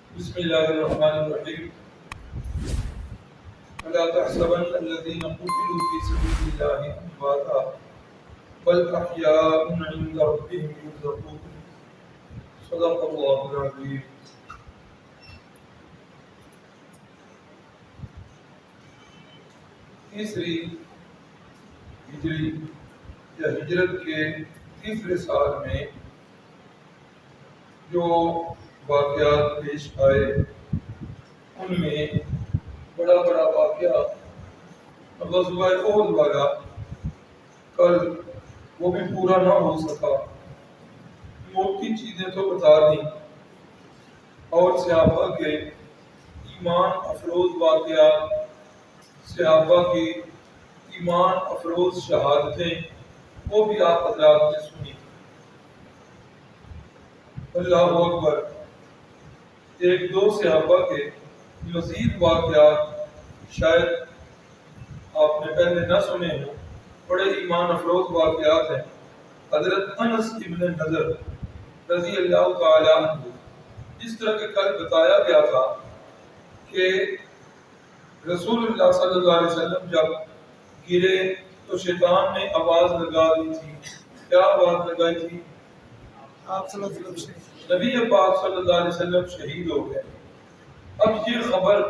بسم الله الرحمن الرحيم. ولا تحسبن الذين قتلوا في سبيل الله أمواتا بل أحياء عند ربهم يرزقون. صدق الله العظيم. تیسری ہجری یا ہجرت کے تیسرے سال میں جو واقعات پیش آئے ان میں بڑا واقعہ غزوہ احد والا کل وہ بھی پورا نہ ہو سکا، موٹی چیزیں تو بتا دیں اور صحابہ کے ایمان افروز واقعات، صحابہ کی ایمان افروز شہادتیں وہ بھی آپ حضرات نے سنی۔ اللہ اکبر۔ ایک دو صحابہ کے مزید واقعات شاید آپ نے پہلے نہ سنے ہوں، بڑے ایمان افروز واقعات ہیں۔ حضرت انس ابن نضر رضی اللہ تعالی عنہ، جس طرح کہ کل بتایا گیا تھا کہ رسول اللہ صلی اللہ علیہ وسلم جب گرے تو شیطان نے آواز لگا دی تھی۔ کیا آواز لگائی تھی؟ آپ صلی اللہ علیہ وسلم، نبی پاک صلی اللہ علیہ وسلم شہید ہو گئے۔ اب یہ خبر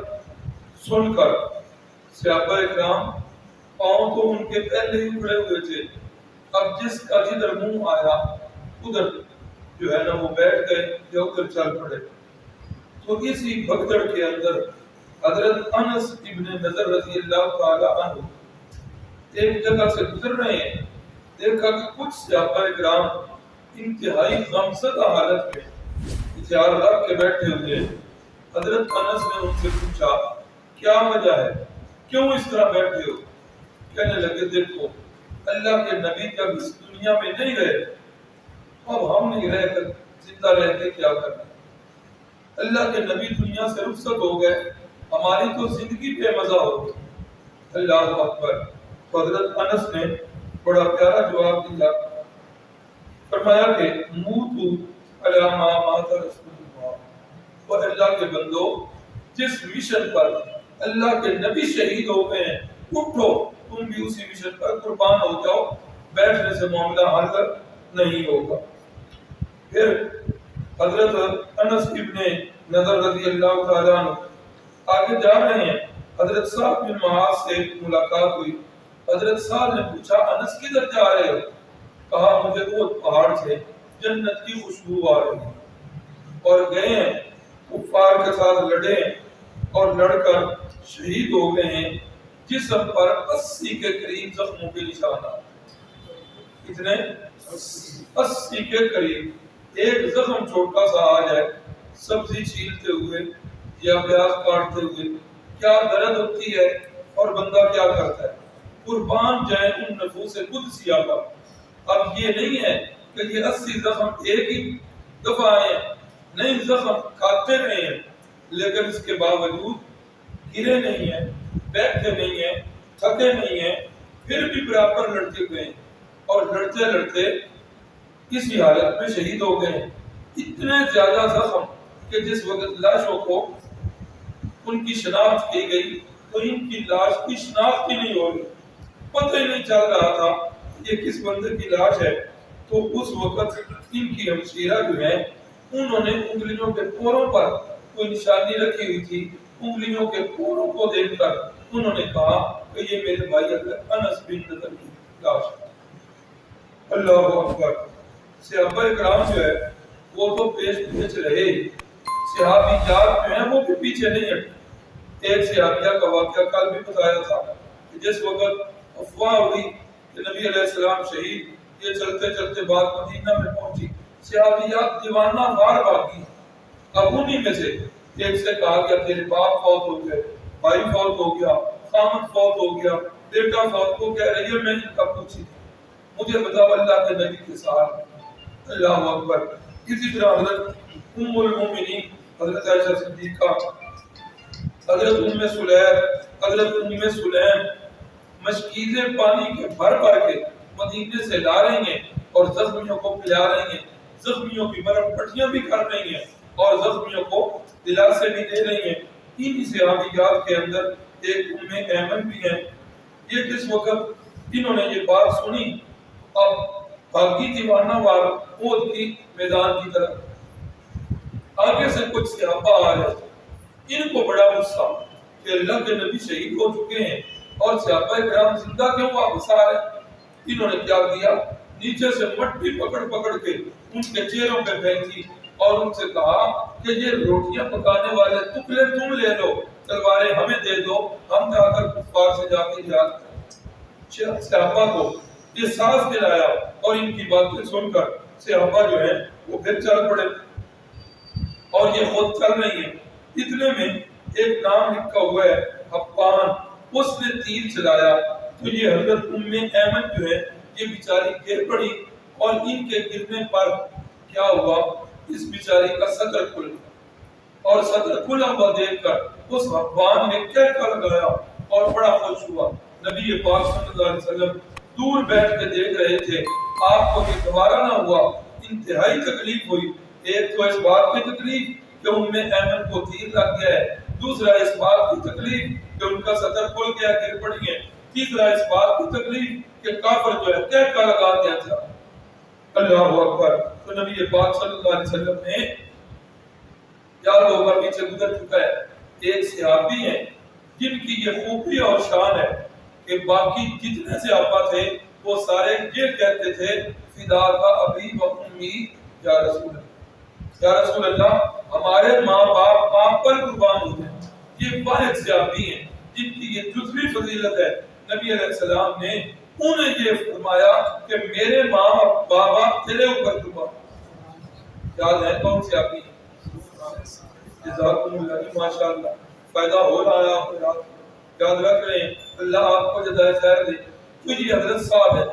سن کر صحابہ اکرام پاؤں تو ان کے پہلے ہی اکھڑے ہوئے تھے، اب جس کا جدھر منہ آیا ادھر جو ہے نا وہ بیٹھ گئے یا ادھر چل پڑے۔ تو اسی بھگدڑ کے اندر حضرت انس ابن نضر رضی اللہ تعالی عنہ ایک جگہ سے گزر رہے ہیں، دیکھا کہ کچھ صحابہ اکرام انتہائی غمزدہ حالت میں ہتھیار رکھ کے بیٹھے ہوئے ہیں۔ حضرت انس نے ان سے پوچھا کیا وجہ ہے، کیوں اس طرح بیٹھے ہو؟ کہنے لگے دیکھو اللہ کے نبی جب اس دنیا میں نہیں رہے، اب ہم نہیں رہ کر زندہ رہ کے کیا کرنا؟ اللہ کے نبی دنیا سے رخصت ہو گئے، ہماری تو زندگی بے مزہ ہو گئی۔ اللہ اکبر۔ حضرت انس نے بڑا پیارا جواب دیا، فرمایا کہ موتو علی ما مات رسول اللہ، اور اللہ کے بندو جس مشن پر اللہ کے نبی شہید ہو گئے ہیں اٹھو، تم بھی اسی مشن پر قربان ہو جاؤ، بیٹھنے سے معاملہ حل نہیں ہوگا۔ پھر حضرت انس ابن نضر رضی اللہ تعالیٰ عنہ آگے جا رہے ہیں، حضرت سعد بن معاذ سے ملاقات ہوئی۔ حضرت سعد نے پوچھا انس کدھر جا رہے ہو؟ کہا مجھے وہ پہاڑ سے جنت کی خوشبو آ رہی ہے، اور گئے ہیں کفار کے ساتھ لڑے اور لڑ کر شہید ہو گئے ہیں، جسم پر 80 کے قریب زخموں کے نشانات۔ کتنے؟ 80 کے قریب۔ ایک زخم چھوٹا سا آ جائے، سبزی چھیلتے ہوئے یا پیاز کاٹتے ہوئے کیا درد ہوتی ہے اور بندہ کیا کرتا ہے؟ قربان جائیں ان نفوس قدسیہ پر۔ اب یہ نہیں ہے کہ یہ 80 زخم ایک ہی دفعہ آئے ہیں، نہیں، زخم کھاتے رہے ہیں، لیکن اس کے باوجود گرے نہیں ہیں، بیٹھے نہیں ہیں، تھکے نہیں ہیں، پھر بھی برابر لڑتے ہوئے ہیں، اور لڑتے لڑتے اسی حالت میں شہید ہو گئے ہیں۔ اتنے زیادہ زخم کہ جس وقت لاشوں کو ان کی شناخت کی گئی تو ان کی لاش کی شناخت ہی نہیں ہو رہی، پتہ ہی نہیں چل رہا تھا یہ کس بندے کی لاش ہے۔ تو اس وقت ان کی ہمشیرہ جو ہے انہوں نے انگلیوں کے پوروں پر کوئی نشانی رکھی ہوئی تھی، انگلیوں کے پوروں کو دیکھ کر انہوں نے کہا کہ یہ میرے بھائی انس بن نضر کی لاش ہے۔ اللہ اکبر۔ صحابہ اکرام جو ہے وہ تو پیش پیچھے رہے، صحابیات جو ہیں وہ بھی پیچھے نہیں ہٹے۔ ایک صحابیہ کا واقعہ کل بھی بتایا تھا کہ جس وقت افواہ ہوئی کہ نبی علیہ السلام شہید، یہ چلتے چلتے بات مدینہ میں پہنچی، صحابیات دیوانہ وار باقی۔ اب انہی میں سے ایک سے کہا کہ تیرے باپ فوت ہو گئے، بھائی فوت ہو گیا، خامد فوت ہو گیا، بیٹا فوت ہو گیا، رہی ہے میں ان کا پوچھی مجھے بتاؤ اللہ کے نبی کے ساتھ۔ اللہ اکبر۔ اسی طرح حضرت ام المومنین حضرت عائشہ صدیقہ، حضرت ام سلیم، حضرت ام سلیم مشکیزیں پانی کے بھر بھر کے مدینے سے لا رہی ہیں اور زخمیوں کو پلا رہی ہیں، زخمیوں کی مرہم پٹیاں بھی کر رہی ہیں اور زخمیوں کو دلاسے بھی دے رہی ہیں۔ ان صحابیات کے اندر ایک ام ایمن بھی ہیں۔ یہ کس وقت انہوں نے یہ بات سنی، اب باقی دیوانہ وار احد کی میدان کی طرف آگے سے کچھ صحابہ آ رہے تھے۔ ان کو بڑا غصہ کہ اللہ کے نبی شہید ہو چکے ہیں اور صحابہ کرام زندہ کیوں واپس آ رہے ہیں۔ انہوں نے کیا کیا، نیچے سے مٹی پکڑ پکڑ کے ان کے چہروں پہ پھینکی اور ان سے کہا کہ یہ روٹیاں پکانے والے ٹکڑے تم لے لو، تلواریں ہمیں دے دو، ہم جا کر کفار سے جا کے جہاد کریں۔ صحابہ کو یہ سانس دلایا اور ان کی باتیں سن کر صحابہ جو ہیں وہ پھر چل پڑے اور یہ خود چل رہی ہیں۔ اتنے میں ایک نام لکھا ہوا ہے حبان، اس نے تیر چلایا تو یہ حضرت ام ایمن جو ہے یہ بیچاری گر پڑی اور ان کے گرنے پر کیا ہوا، اس بیچاری کا صدر کھل گیا اور صدر کھلا ہوا دیکھ کر اس حبان نے کہہ لگایا اور بڑا خوش ہوا۔ نبی پاک صلی اللہ علیہ وسلم دور بیٹھ کے دیکھ رہے تھے، آپ کو یہ گوارا نہ ہوا، انتہائی تکلیف ہوئی۔ ایک تو اس بات کی تکلیف کہ ام ایمن کو تیر لگ گیا ہے، دوسرا اس بات کی تکلیف کہ ان کا صدر کھل گیا، گر پڑی ہیں، تیسرا اس بات کی تکلیف کہ کافر جو ہے کہہ لگا دیا تھا۔ اللہ اکبر۔ تو نبی پاک صلی اللہ علیہ وسلم نے یاد ہوگا پیچھے گزر چکا ہے، ایک صحابی ہیں جن کی یہ خوبی اور شان ہے کہ باقی جتنے صحابہ تھے وہ سارے یہ کہتے تھے فدا کا ابی و امی یا رسول اللہ، یا رسول اللہ ہمارے ماں باپ آپ پر قربان ہو جائیں۔ یہ واحد صحابی ہیں جن کی یہ جزوی فضیلت ہے۔ نبی علیہ السلام نے انہیں یہ فرمایا کہ میرے ماں بابا تیرے اوپر قربان۔ یاد ہے کون صحابی ہیں؟ جزاکم اللہ، ماشاءاللہ فائدہ ہو رہا ہے، آپ کو یاد رکھ رہے ہیں، اللہ آپ کو جزائے خیر دے۔ تو یہ حضرت صاحب ہے،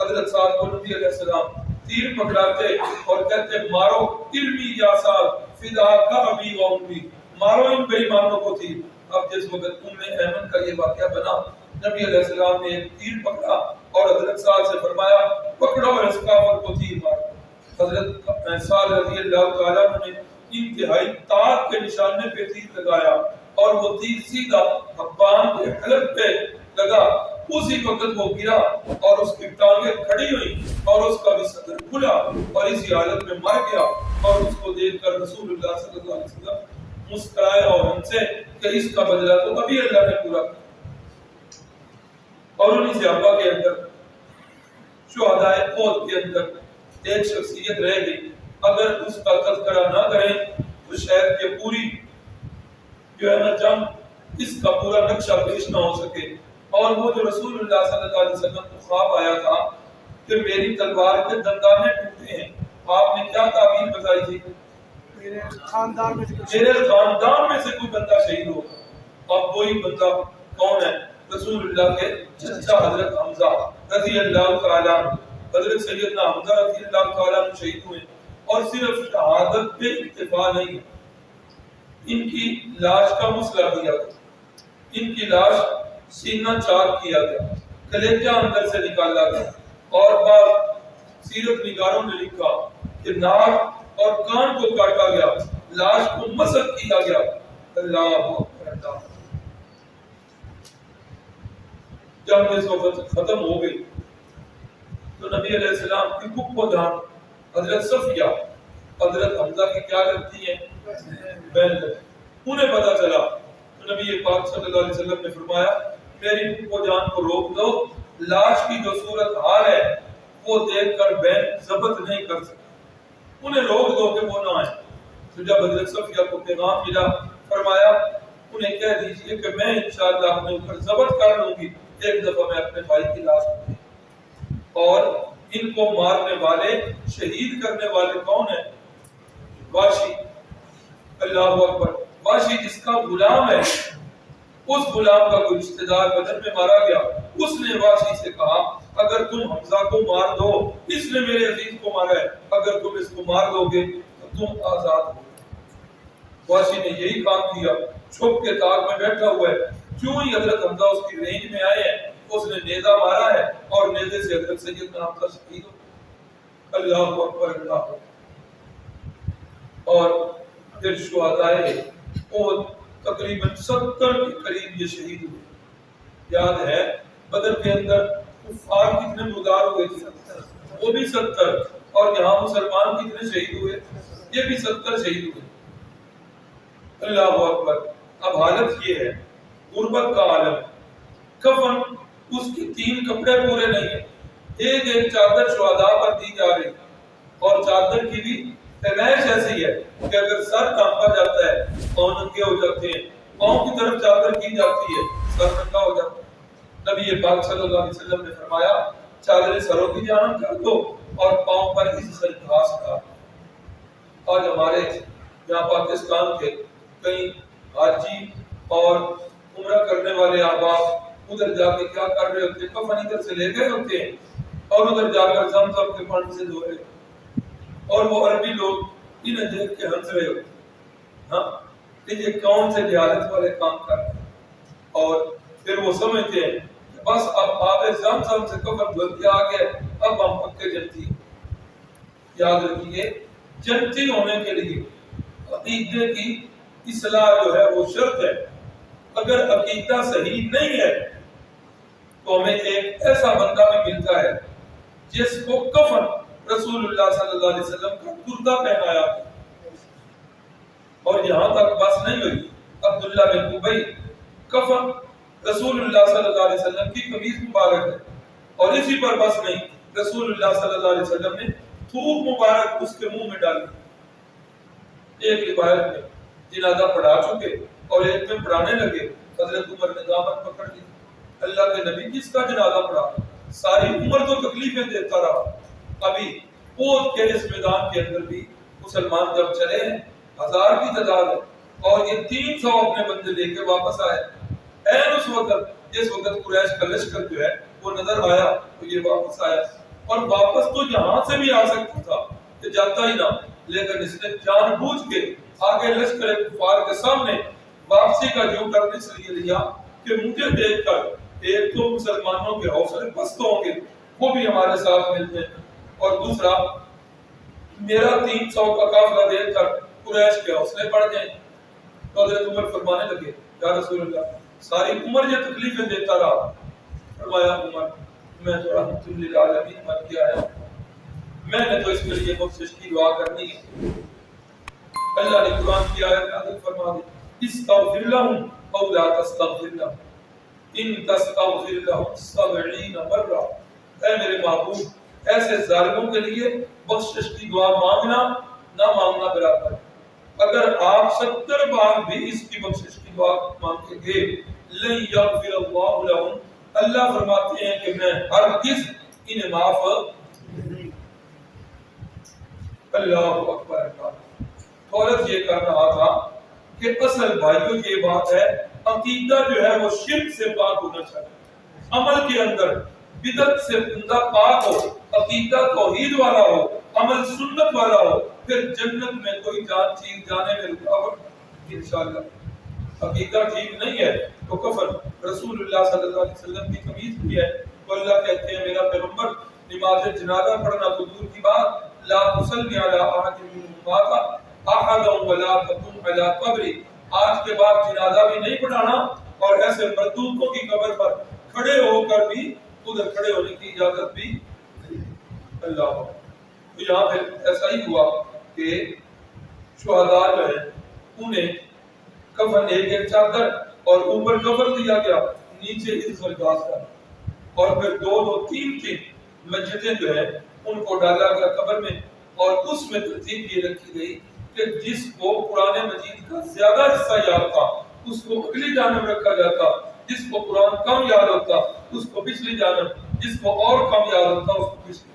حضرت صاحب کو نبی علیہ السلام تیر پکڑاتے اور کہتے مارو علمی یا صاحب فدا کا ابی و امی، مارو ان بے ایمانوں کو تیر۔ اب جس وقت ام ایمن کا یہ واقعہ بنا، نبی علیہ السلام نے ایک تیر پکڑا اور حضرت صاحب سے فرمایا پکڑو اس کافر کو تیر مارو۔ حضرت صاحب رضی اللہ تعالیٰ نے انتہائی طاقت کے نشانے پہ تیر لگایا اور وہ تیر سیدھا حبان کے حلق پہ لگا۔ اسی وقت وہ گرا اور اس کی ٹانگیں کھڑی ہوئی اور اس کا بھی صدر کھلا اور اسی حالت میں مر گیا۔ اور اس کو دیکھ کر رسول اللہ صلی اللہ علیہ وسلم مسکرائے اور ان سے کہ اس کا بدلہ تو ابھی اللہ نے پورا کیا۔ اور انہی صحابہ کے اندر شہداء احد کے اندر ایک شخصیت رہ گئی، اگر اس کا تذکرہ نہ کریں تو شاید یہ پوری جو ہے نا جنگ، اس کا پورا نقشہ پیش نہ ہو سکے۔ اور وہ جو رسول اللہ صلی اللہ علیہ وسلم کو خواب آیا تھا کہ میری تلوار کے دندانے ٹوٹے ہیں، آپ نے کیا تعبیر بتائی تھی؟ میرے خاندان میں سے کوئی بندہ شہید ہوگا۔ اب وہی بندہ کون ہے؟ رسول اللہ کے چچا حضرت حمزہ رضی اللہ تعالیٰ، حضرت سیدنا حمزہ رضی اللہ تعالیٰ شہید ہوئے۔ اور صرف شہادت پہ اکتفا نہیں، ان کی لاش کا مسئلہ کیا گیا، ان کی لاش سینہ چاک کیا گیا، کلیجہ اندر سے نکالا گیا، اور بعض سیرت نگاروں نے لکھا کہ ناک اور کان کو کاٹا گیا، لاش کو مسح کیا گیا۔ اللہ اکبر۔ جب اس وقت ختم ہو گئی تو نبی علیہ السلام کی پھپھو جان حضرت صفیہ حضرت حمزہ کی کیا لگتی ہیں؟ بہن لگتی۔ انہیں پتا چلا تو نبی پاک صلی اللہ علیہ وسلم نے فرمایا میری پھپھو جان کو روک دو، لاش کی جو صورت حال ہے وہ دیکھ کر بہن ضبط نہیں کر سکتی، انہیں روک دو کہ وہ نہ آئیں۔ تو جب حضرت صفیہ کو پیغام ملا، فرمایا انہیں کہہ دیجئے کہ میں انشاءاللہ اپنے اوپر ضبط کر لوں گی، ایک دفعہ میں اپنے بھائی کی لاش کو اور ان کو مارنے والے شہید کرنے والے کون ہیں؟ واشی۔ اللہ اکبر۔ واشی جس کا غلام ہے، اس غلام کا کوئی رشتہ دار بدر میں مارا گیا، اس نے واشی سے کہا اگر تم حمزہ کو مار دو، اس نے میرے عزیز کو مارا ہے، اگر تم اس کو مار دو گے تو تم آزاد ہو۔ واشی نے یہی کام کیا، چھپ کے تاغ میں بیٹھا ہوا ہے، کیوں ہی حضرت حمزہ اس کی رینج میں آئے ہیں، اس نے نیزہ مارا ہے اور نیزے سے حضرت سیدنا حمزہ شہید ہو۔ اللہ اکبر، اللہ اکبر۔ اور پھر شہدائے اور تقریباً 70 کے قریب یہ شہید ہوئے. یاد ہے بدر کے اندر کفار کتنے مردار ہوئے تھے؟ وہ بھی 70. اور یہاں مسلمان کتنے شہید ہوئے؟ یہ بھی 70 شہید ہوئے. اللہ اکبر. اب حالت یہ ہے غربت کا عالم. کفن اس کی 3 کپڑے پورے نہیں ہیں. ایک چادر شہداء پر دی جا رہی اور چادر کی بھی پیمائش ایسی ہے کہ اگر سر کانپا جاتا ہے پاؤں ننگے ہو جاتے ہیں, پاؤں کی طرف چادر کی جاتی ہے سر ننگا ہو جاتا ہے. نبی پاک صلی اللہ علیہ وسلم نے فرمایا چادریں سروں کی جانب کر دو اور پاؤں پر اس سے گھاس کا. آج ہمارے یہاں پاکستان کے کئی حاجی اور عمرہ کرنے والے احباب ادھر جا کے کیا کر رہے ہوتے ہیں؟ کفن ادھر سے لے گئے ہوتے ہیں اور ادھر جا کر زمزم کے پانی سے دھو رہے ہیں اور وہ عربی لوگ انہیں دیکھ کے ہنس رہے ہوتے ہیں. ہاں یہ کون سے جہالت والے کام کر رہے ہیں؟ اور پھر وہ سمجھتے ہیں کہ بس اب آب زمزم سے کفن دھل کے آ گئے, اب ہم پکے جنتی ہیں. یاد رکھیے جنتی ہونے کے لیے عقیدے کی اصلاح جو ہے وہ شرط ہے. اگر عقیدہ صحیح نہیں ہے تو ہمیں ایک ایسا بندہ بھی ملتا ہے جس کو کفن رسول اللہ صلی اللہ علیہ وسلم کا کردہ پہنایا اور یہاں تک بس نہیں ہوئی. عبداللہ بن ابی کفن رسول اللہ صلی اللہ علیہ وسلم کی قمیض مبارک ہے اور اسی پر بس نہیں, رسول اللہ صلی اللہ علیہ وسلم نے تھوک مبارک اس کے منہ میں ڈالی. ایک روایت میں جنازہ پڑھا چکے اور ایک میں پڑھانے لگے. حضرت عمر نے دامن پکڑ لی. اللہ کے نبی کس کا جنازہ پڑھا؟ ساری عمر تو تکلیفیں دیتا رہا. ابھی احد کے اس میدان کے اندر بھی مسلمان جب چلے ہیں 1000 کی تعداد ہے اور یہ 300 اپنے بندے لے کے واپس آئے. این اس وقت جس وقت قریش کا لشکر جو ہے وہ نظر آیا تو یہ واپس آیا اور واپس تو یہاں سے بھی آ سکتا تھا کہ جاتا ہی نہ, لیکن اس نے جان بوجھ کے آگے لشکر کفار کے سامنے واپسی کا جو کرنے اس لیے لیا کہ مجھے دیکھ کر ایک تو مسلمانوں کے حوصلے پست ہوں گے, وہ بھی ہمارے ساتھ ملتے ہیں, اور دوسرا میرا 300 کا قافلہ دیکھ کر قریش کے حوصلے بڑھ جائیں. تو حضرت عمر فرمانے لگے یا رسول اللہ ساری عمر یہ تکلیفیں دیتا رہا. فرمایا عمر میں تو رحمت للعالمین بن کے آیا, میں نے تو اس کے لیے بخشش کی دعا کرنی ہے. اللہ نے قرآن کی آیت نازل فرما دی استغفر لهم او لا تستغفر لهم ان تستغفر لهم 70 مرہ. اے میرے محبوب ایسے ظالموں کے لیے بخشش کی دعا مانگنا نہ مانگنا برابر ہے. اگر آپ 70 بار بھی اس کی بخشش کی دعا مانگیں گے لن یغفر اللہ لهم, اللہ فرماتے ہیں کہ میں ہرگز انہیں معاف نہیں. اللہ اکبر. اللہ عورت یہ کر رہا تھا کہ اصل بھائیوں یہ بات ہے عقیدہ جو ہے وہ شرک سے پاک ہونا چاہیے. عمل کے اندر بدعت سے بندہ پاک ہو, عقیدہ توحید والا ہو, عمل سنت والا ہو, پھر جنت میں کوئی چیز جانے میں رکاوٹ انشاءاللہ. عقیدہ ٹھیک نہیں ہے تو کفن رسول اللہ صلی اللہ علیہ وسلم کی قمیض بھی ہے تو اللہ کہتے ہیں میرا پیغمبر نماز جنازہ پڑھنا تو دور کی بات, لا تصلی علی احد منهم مات احد ولا تقم علی قبری, آج کے بعد جنازہ بھی نہیں پڑھانا اور ایسے مردودوں کی قبر پر کھڑے ہو کر بھی ادھر کھڑے ہونے کی اجازت بھی نہیں. اللہ. تو یہاں پھر ایسا ہی ہوا کہ شہداء جو ہیں انہیں کفن ایک چادر اور اوپر کفن دیا گیا, نیچے اس غاز کا, اور پھر 2-3 مسجدیں جو ہے ان کو ڈالا گیا قبر میں, اور اس میں ترتیب یہ رکھی گئی کہ جس کو قرآن مجید کا زیادہ حصہ یاد تھا اس کو اگلی جانب رکھا جاتا, جس کو قرآن کم یاد ہوتا اس کو پچھلی جانب, جس کو اور کم یاد ہوتا اس کو پچھلی.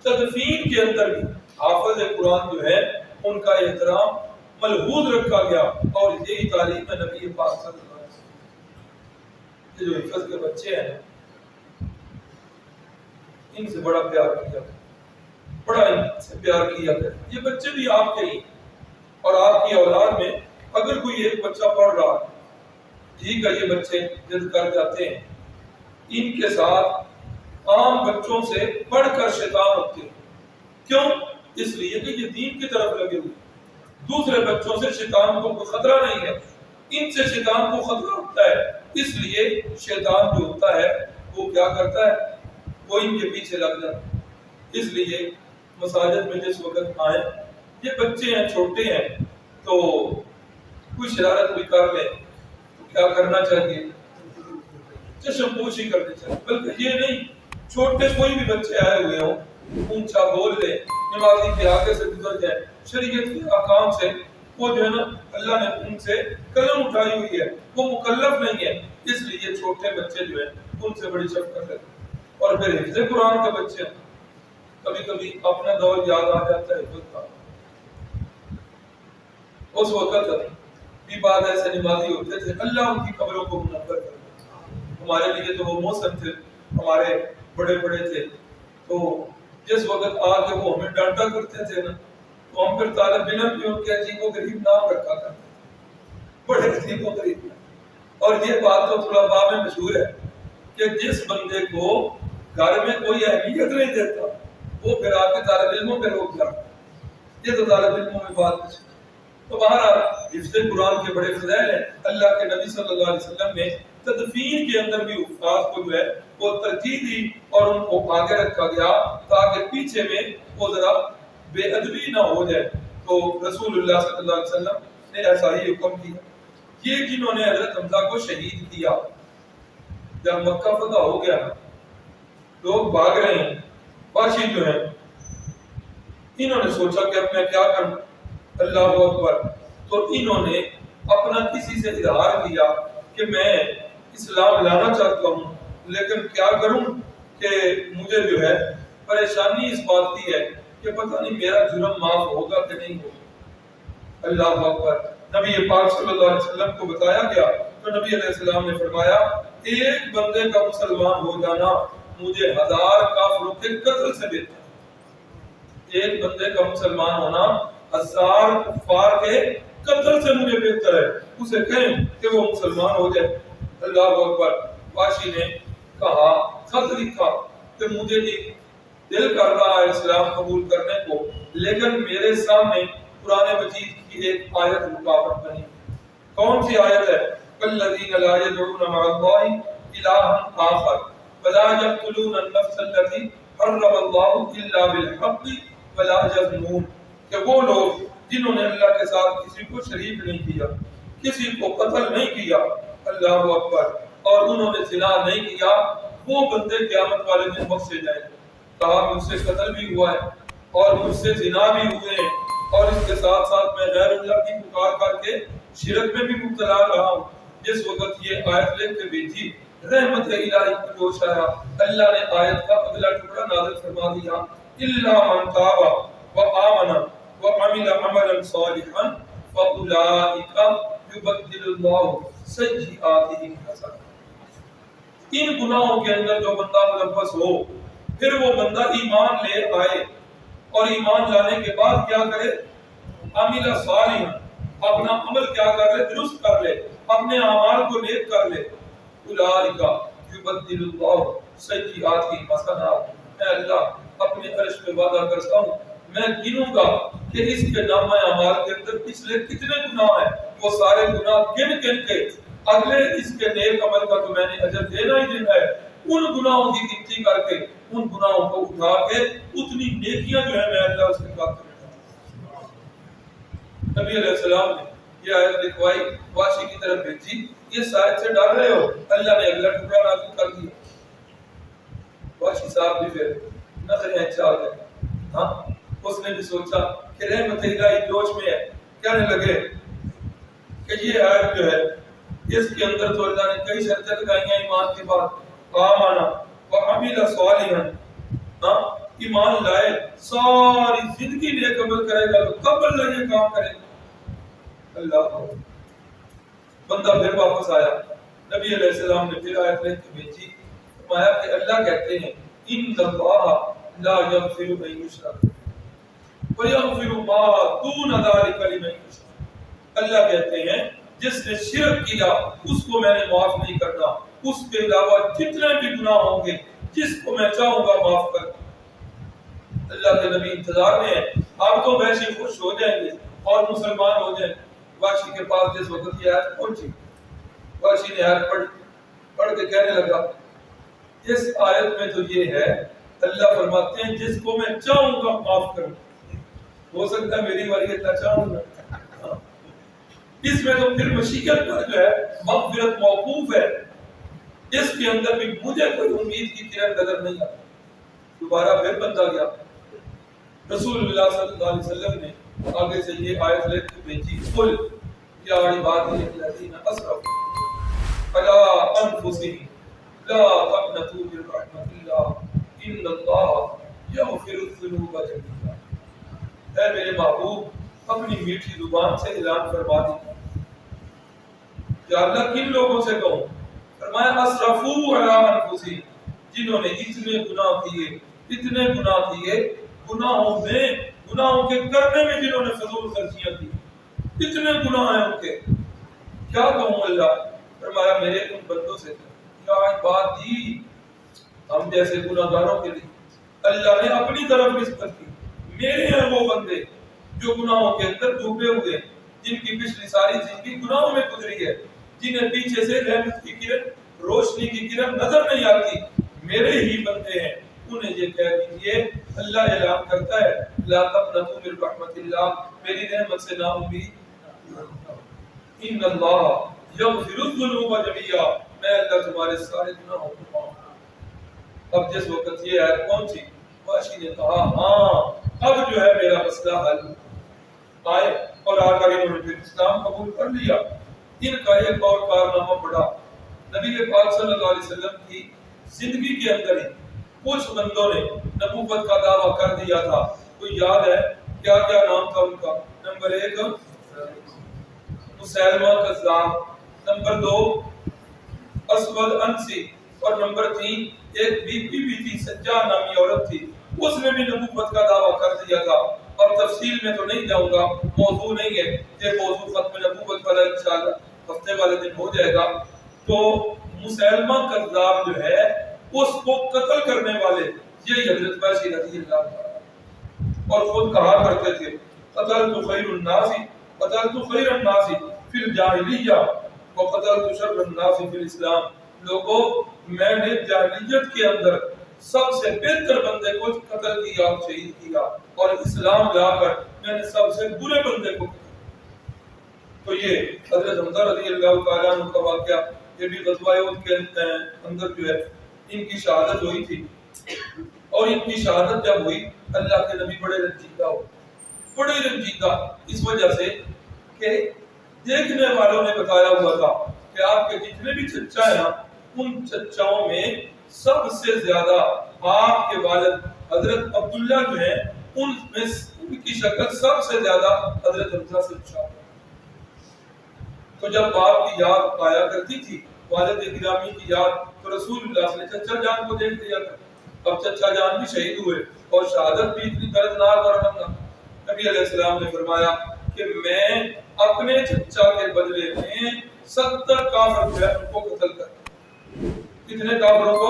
تدفین کے اندر بھی حافظ قرآن جو ہے ان کا احترام ملحوظ رکھا گیا, اور یہی تعلیم ہے نبی پاک صلی اللہ علیہ وسلم. یہ جو حفظ کے بچے ہیں ان سے بڑا پیار کیا, بڑا ان سے پیار کیا کرے. یہ بچے بھی آپ کے ہی, اور آپ کی اولاد میں اگر کوئی ایک بچہ پڑھ رہا ہے, ٹھیک ہے یہ بچے جد کر جاتے ہیں, ان کے ساتھ عام بچوں سے بڑھ کر شیطان ہوتے ہیں. کیوں؟ اس لیے کہ یہ دین کی طرف لگے ہوئے, دوسرے بچوں سے شیطان کو کوئی خطرہ نہیں ہے، ان سے شیطان کو خطرہ ہوتا ہے، اس لیے شیطان جو ہوتا ہے وہ کیا کرتا ہے، وہ ان کے پیچھے لگ جاتا ہے۔ اس لیے مساجد میں جس وقت آئیں، یہ بچے ہیں، چھوٹے ہیں، تو کوئی شرارت بھی کر لیں تو کیا کرنا چاہیے، چشم پوشی کرنی چاہیے، بلکہ یہ نہیں چھوٹے کوئی بھی بچے آئے ہوئے ہوں اونچا بول لے، نمازی کے آگے سے گزر جائے، شریعت کے احکام سے وہ جو ہے نا اللہ نے ان سے قلم اٹھائی ہوئی ہے، وہ مکلف نہیں ہے، اس لیے چھوٹے بچے جو ہیں ان سے بڑی شفقت ہے۔ اور پھر حفظ قرآن کے بچے، کبھی کبھی اپنا دور یاد آ جاتا ہے خود کا، اس وقت بھی بعد ایسے نمازی ہوتے تھے، اللہ ان کی قبروں کو منور کرے۔ ہمارے لیے تو وہ موسم تھے، ہمارے بڑے بڑے تھے، تو جس وقت آ کے وہ ہمیں ڈانٹا کرتے تھے نا، تو ہم پھر طالب علم بھی ان کے عجیب و غریب نام رکھا کرتے تھے، بڑے عجیب و غریب۔ اور یہ بات تو طلباء میں مشہور ہے کہ جس بندے کو گھر میں کوئی اہمیت نہیں دیتا وہ پھر آ کے طالب علموں پہ روک جاتا ہے، یہ تو طالب علموں میں بات مشہور۔ تو بہرحال حفظ قرآن کے بڑے فضائل ہیں۔ اللہ کے نبی صلی اللہ علیہ وسلم نے تدفین کے اندر بھی حفاظ کو جو ہے وہ ترجیح دی اور ان کو آگے رکھا گیا تاکہ پیچھے میں وہ ذرا بے ادبی نہ ہو جائے، تو رسول اللہ صلی اللہ علیہ وسلم نے ایسا ہی حکم کیا۔ یہ جنہوں نے حضرت حمزہ کو شہید کیا، جب مکہ فتح ہو گیا لوگ بھاگ رہے ہیں، بادشاہ جو ہیں انہوں نے سوچا کہ اب میں کیا کروں، اللہ اکبر، تو انہوں نے اپنا کسی سے اظہار کیا کہ میں اسلام لانا چاہتا ہوں، لیکن کیا کروں کہ مجھے جو ہے پریشانی اس بات کی ہے کہ پتہ نہیں میرا جرم معاف ہوگا کہ نہیں ہوگا۔ اللہ اکبر، نبی پاک صلی اللہ علیہ وسلم کو بتایا گیا تو نبی علیہ السلام نے فرمایا ایک بندے کا مسلمان ہو جانا مجھے 1000 کافروں کے قتل سے بہتر ہے۔ ایک بندے کا مسلمان ہونا 1000 کفار کے قتل سے مجھے بہتر ہے، اسے کہیں کہ وہ مسلمان ہو جائے۔ اللہ اکبر، بادشاہ نے کہا، خط لکھا کہ مجھے دل کر رہا ہے اسلام قبول کرنے کو، لیکن میرے سامنے قرآن مجید کی ایک آیت رکاوٹ بنی۔ کون سی آیت ہے؟ الذین لا یدعون مع اللہ الہا آخر ولا یقتلون النفس التي حرم اللہ الا بالحق ولا یزنون، کہ وہ لوگ جنہوں نے اللہ کے ساتھ کسی کو شریک نہیں کیا، کسی کو قتل نہیں کیا، اللہ اکبر، اور انہوں نے زنا نہیں کیا، وہ بندے قیامت والے دن بخشے جائیں گے۔ کہا مجھ سے قتل بھی ہوا ہے اور مجھ سے زنا بھی ہوئے ہیں، اور اس کے ساتھ ساتھ میں غیر اللہ کی پکار کر کے شرک میں بھی مبتلا رہا ہوں۔ جس وقت یہ آیت لکھ کے بھیجی، رحمت الہی کو جوش آیا، اللہ نے آیت کا اگلا ٹکڑا نازل فرما دیا، الا من تاب وآمن وعمل عملا صالحا فاولئک یبدل اللہ سیئاتہم حسنات۔ ان گناہوں کے اندر جو بندہ ملوث ہو، پھر وہ بندہ ایمان لے آئے اور ایمان لانے کے بعد کیا کرے، عمل صالحا، اپنا عمل کیا کر لے، درست کر لے، اپنے اعمال کو نیک کر لے، اولئک یبدل اللہ سیئاتہم حسنات، اے اللہ اپنے عرش پہ وعدہ کرتا ہوں میں گنوں گا کہ اس کے نامہ اعمال کے اندر پچھلے کتنے گناہ ہیں، وہ سارے گناہ گن گن کے اگلے اس کے نیک عمل کا تو میں نے اجر دینا ہی دینا ہے، ان گناہوں کی گنتی کر کے ان گناہوں کو اٹھا کے اتنی نیکیاں جو ہیں میں اللہ اس کے خاطر میں۔ نبی علیہ السلام نے یہ آیت لکھوائی، واشی کی طرف بھیجی، یہ شاید سے ڈر رہے ہو، اللہ نے اگلا ٹکڑا نازل کر دیا۔ واشی صاحب بھی پھر نظریں چاہ گئے، ہاں اس نے بھی سوچا کہ رحمت الہی جوش میں ہے، کہنے لگے کہ یہ آیت جو ہے اس کے اندر تو اللہ نے کئی شرطیں لگائی ہیں ایمان کے بعد، آمانا وعمل صالحا، ہاں ایمان لائے ساری زندگی نیک عمل کرے گا تو قبل نہ یہ کام کرے گا۔ اللہ بندہ پھر واپس آیا، نبی علیہ السلام نے پھر آیت لے کے بھیجی، فرمایا کہ اللہ کہتے ہیں ان اللہ لا یغفر ان یشرک ویغفر ما دون ذلک لمن یشاء، اللہ کہتے ہیں جس نے شرک کیا اس کو میں نے معاف نہیں کرنا، اس کے علاوہ جتنے بھی گناہ ہوں گے جس کو میں چاہوں گا معاف کر۔ اللہ کے نبی انتظار میں ہیں، آپ تو ویسے خوش ہو جائیں گے اور مسلمان ہو جائیں۔ وحشی کے پاس جس وقت یہ آیت پہنچی، وحشی نے آیت پڑھ کے کہنے لگا اس آیت میں تو یہ ہے، اللہ فرماتے ہیں جس کو میں چاہوں گا معاف کروں، ہو سکتا ہے میری باری اللہ چاہوں گا، اس میں تو پھر مشیت پر جو ہے مغفرت موقوف ہے، اس کے اندر بھی مجھے کوئی امید کی کرن نظر نہیں آتی۔ دوبارہ پھر بندہ گیا، رسول اللہ صلی اللہ علیہ وسلم نے آگے سے یہ آیت لے کے بھیجی، قل یا عبادی الذین اسرفوا علی انفسہم لا تقنطوا من رحمۃ اللہ ان اللہ یغفر الذنوب جميعا۔ اے میرے محبوب اپنی میٹھی زبان سے اعلان فرما دی، یا اللہ کن لوگوں سے کہوں؟ فرمایا اسرفوا علی انفسہم، جنہوں نے اتنے گناہ کیے، گناہوں کے کرنے میں جنہوں نے فضول خرچیاں کی، اتنے گناہ ہیں ان کے، کیا کہوں اللہ؟ فرمایا میرے ان بندوں سے کیا عبادی، ہم جیسے گناہگاروں کے لیے اللہ نے اپنی طرف نسبت کی، میرے ہیں وہ بندے جو گناہوں کے اندر ڈوبے ہوئے، جن کی پچھلی ساری زندگی گناہوں میں گزری ہے، جنہیں پیچھے سے رحمت کی کرن، روشنی کی کرن نظر نہیں آتی، میرے ہی بندے ہیں، انہیں یہ کہہ دیجئے، اللہ اعلان کرتا ہے لا تقنطوا من رحمت اللہ، میری رحمت سے نا امید، ان اللہ یغفر الذنوب جميعا، میں اللہ تمہارے سارے گناہوں کو معاف کروں۔ اب جس وقت یہ آیت پہنچی، وحشی نے کہا ہاں اب جو ہے میرا مسئلہ حل آئے، اور آ کر انہوں نے پھر اسلام قبول کر لیا۔ ان کا ایک اور کارنامہ پڑا، نبی پاک صلی اللہ علیہ وسلم کی زندگی کے اندر ہی کچھ بندوں نے نبوت کا دعویٰ کر دیا تھا، کوئی یاد ہے کیا کیا نام تھا ان کا؟ نمبر 1 مسیلمہ کذاب، نمبر 2 اسود انسی، اور نمبر 3 ایک بی پی بھی تھی، سجا نامی عورت تھی، اس نے بھی نبوت کا دعویٰ کر دیا تھا۔ اب تفصیل میں تو نہیں جاؤں گا، موضوع نہیں ہے، یہ موضوع ختم نبوت والا انشاءاللہ ہفتے والے دن ہو جائے گا۔ تو مسیلمہ کذاب جو ہے اس کو قتل کرنے والے یہ حضرت وحشی رضی اللہ عنہ، اور خود کہا کرتے تھے قتلت خیر الناس فی الجاہلیہ وقتلت شر الناس فی الاسلام، لوگوں میں نے جاہلیت کے اندر سب سے بہتر بندے کو قتل کیا، شہید کیا، اور اسلام لا کر میں نے سب سے برے بندے کو قتل۔ تو یہ حضرت حمزہ رضی اللہ تعالیٰ عنہ کا واقعہ، یہ بھی غزوہ احد کے اندر جو ہے ان کی شہادت ہوئی تھی، اور ان کی شہادت جب ہوئی اللہ کے نبی بڑے رنجیدہ اس وجہ سے کہ دیکھنے والوں نے بتایا ہوا تھا کہ آپ کے جتنے بھی چچا ہیں ان چچاؤں میں سب سے زیادہ آپ کے والد حضرت عبداللہ جو ہیں ان کی شکل سب سے زیادہ حضرت حمزہ سے مشابہ۔ تو جب باپ کی یاد آیا کرتی تھی، والد گرامی کی یاد، تو رسول اللہ نے چچا جان کو دیکھ لیا تھا۔ اب چچا جان بھی شہید ہوئے اور شہادت بھی اتنی دردناک اور غمناک، نبی علیہ السلام نے فرمایا کہ میں اپنے چچا کے بدلے میں 70 کافر جو ہے ان کو قتل کر، کتنے کافروں کو؟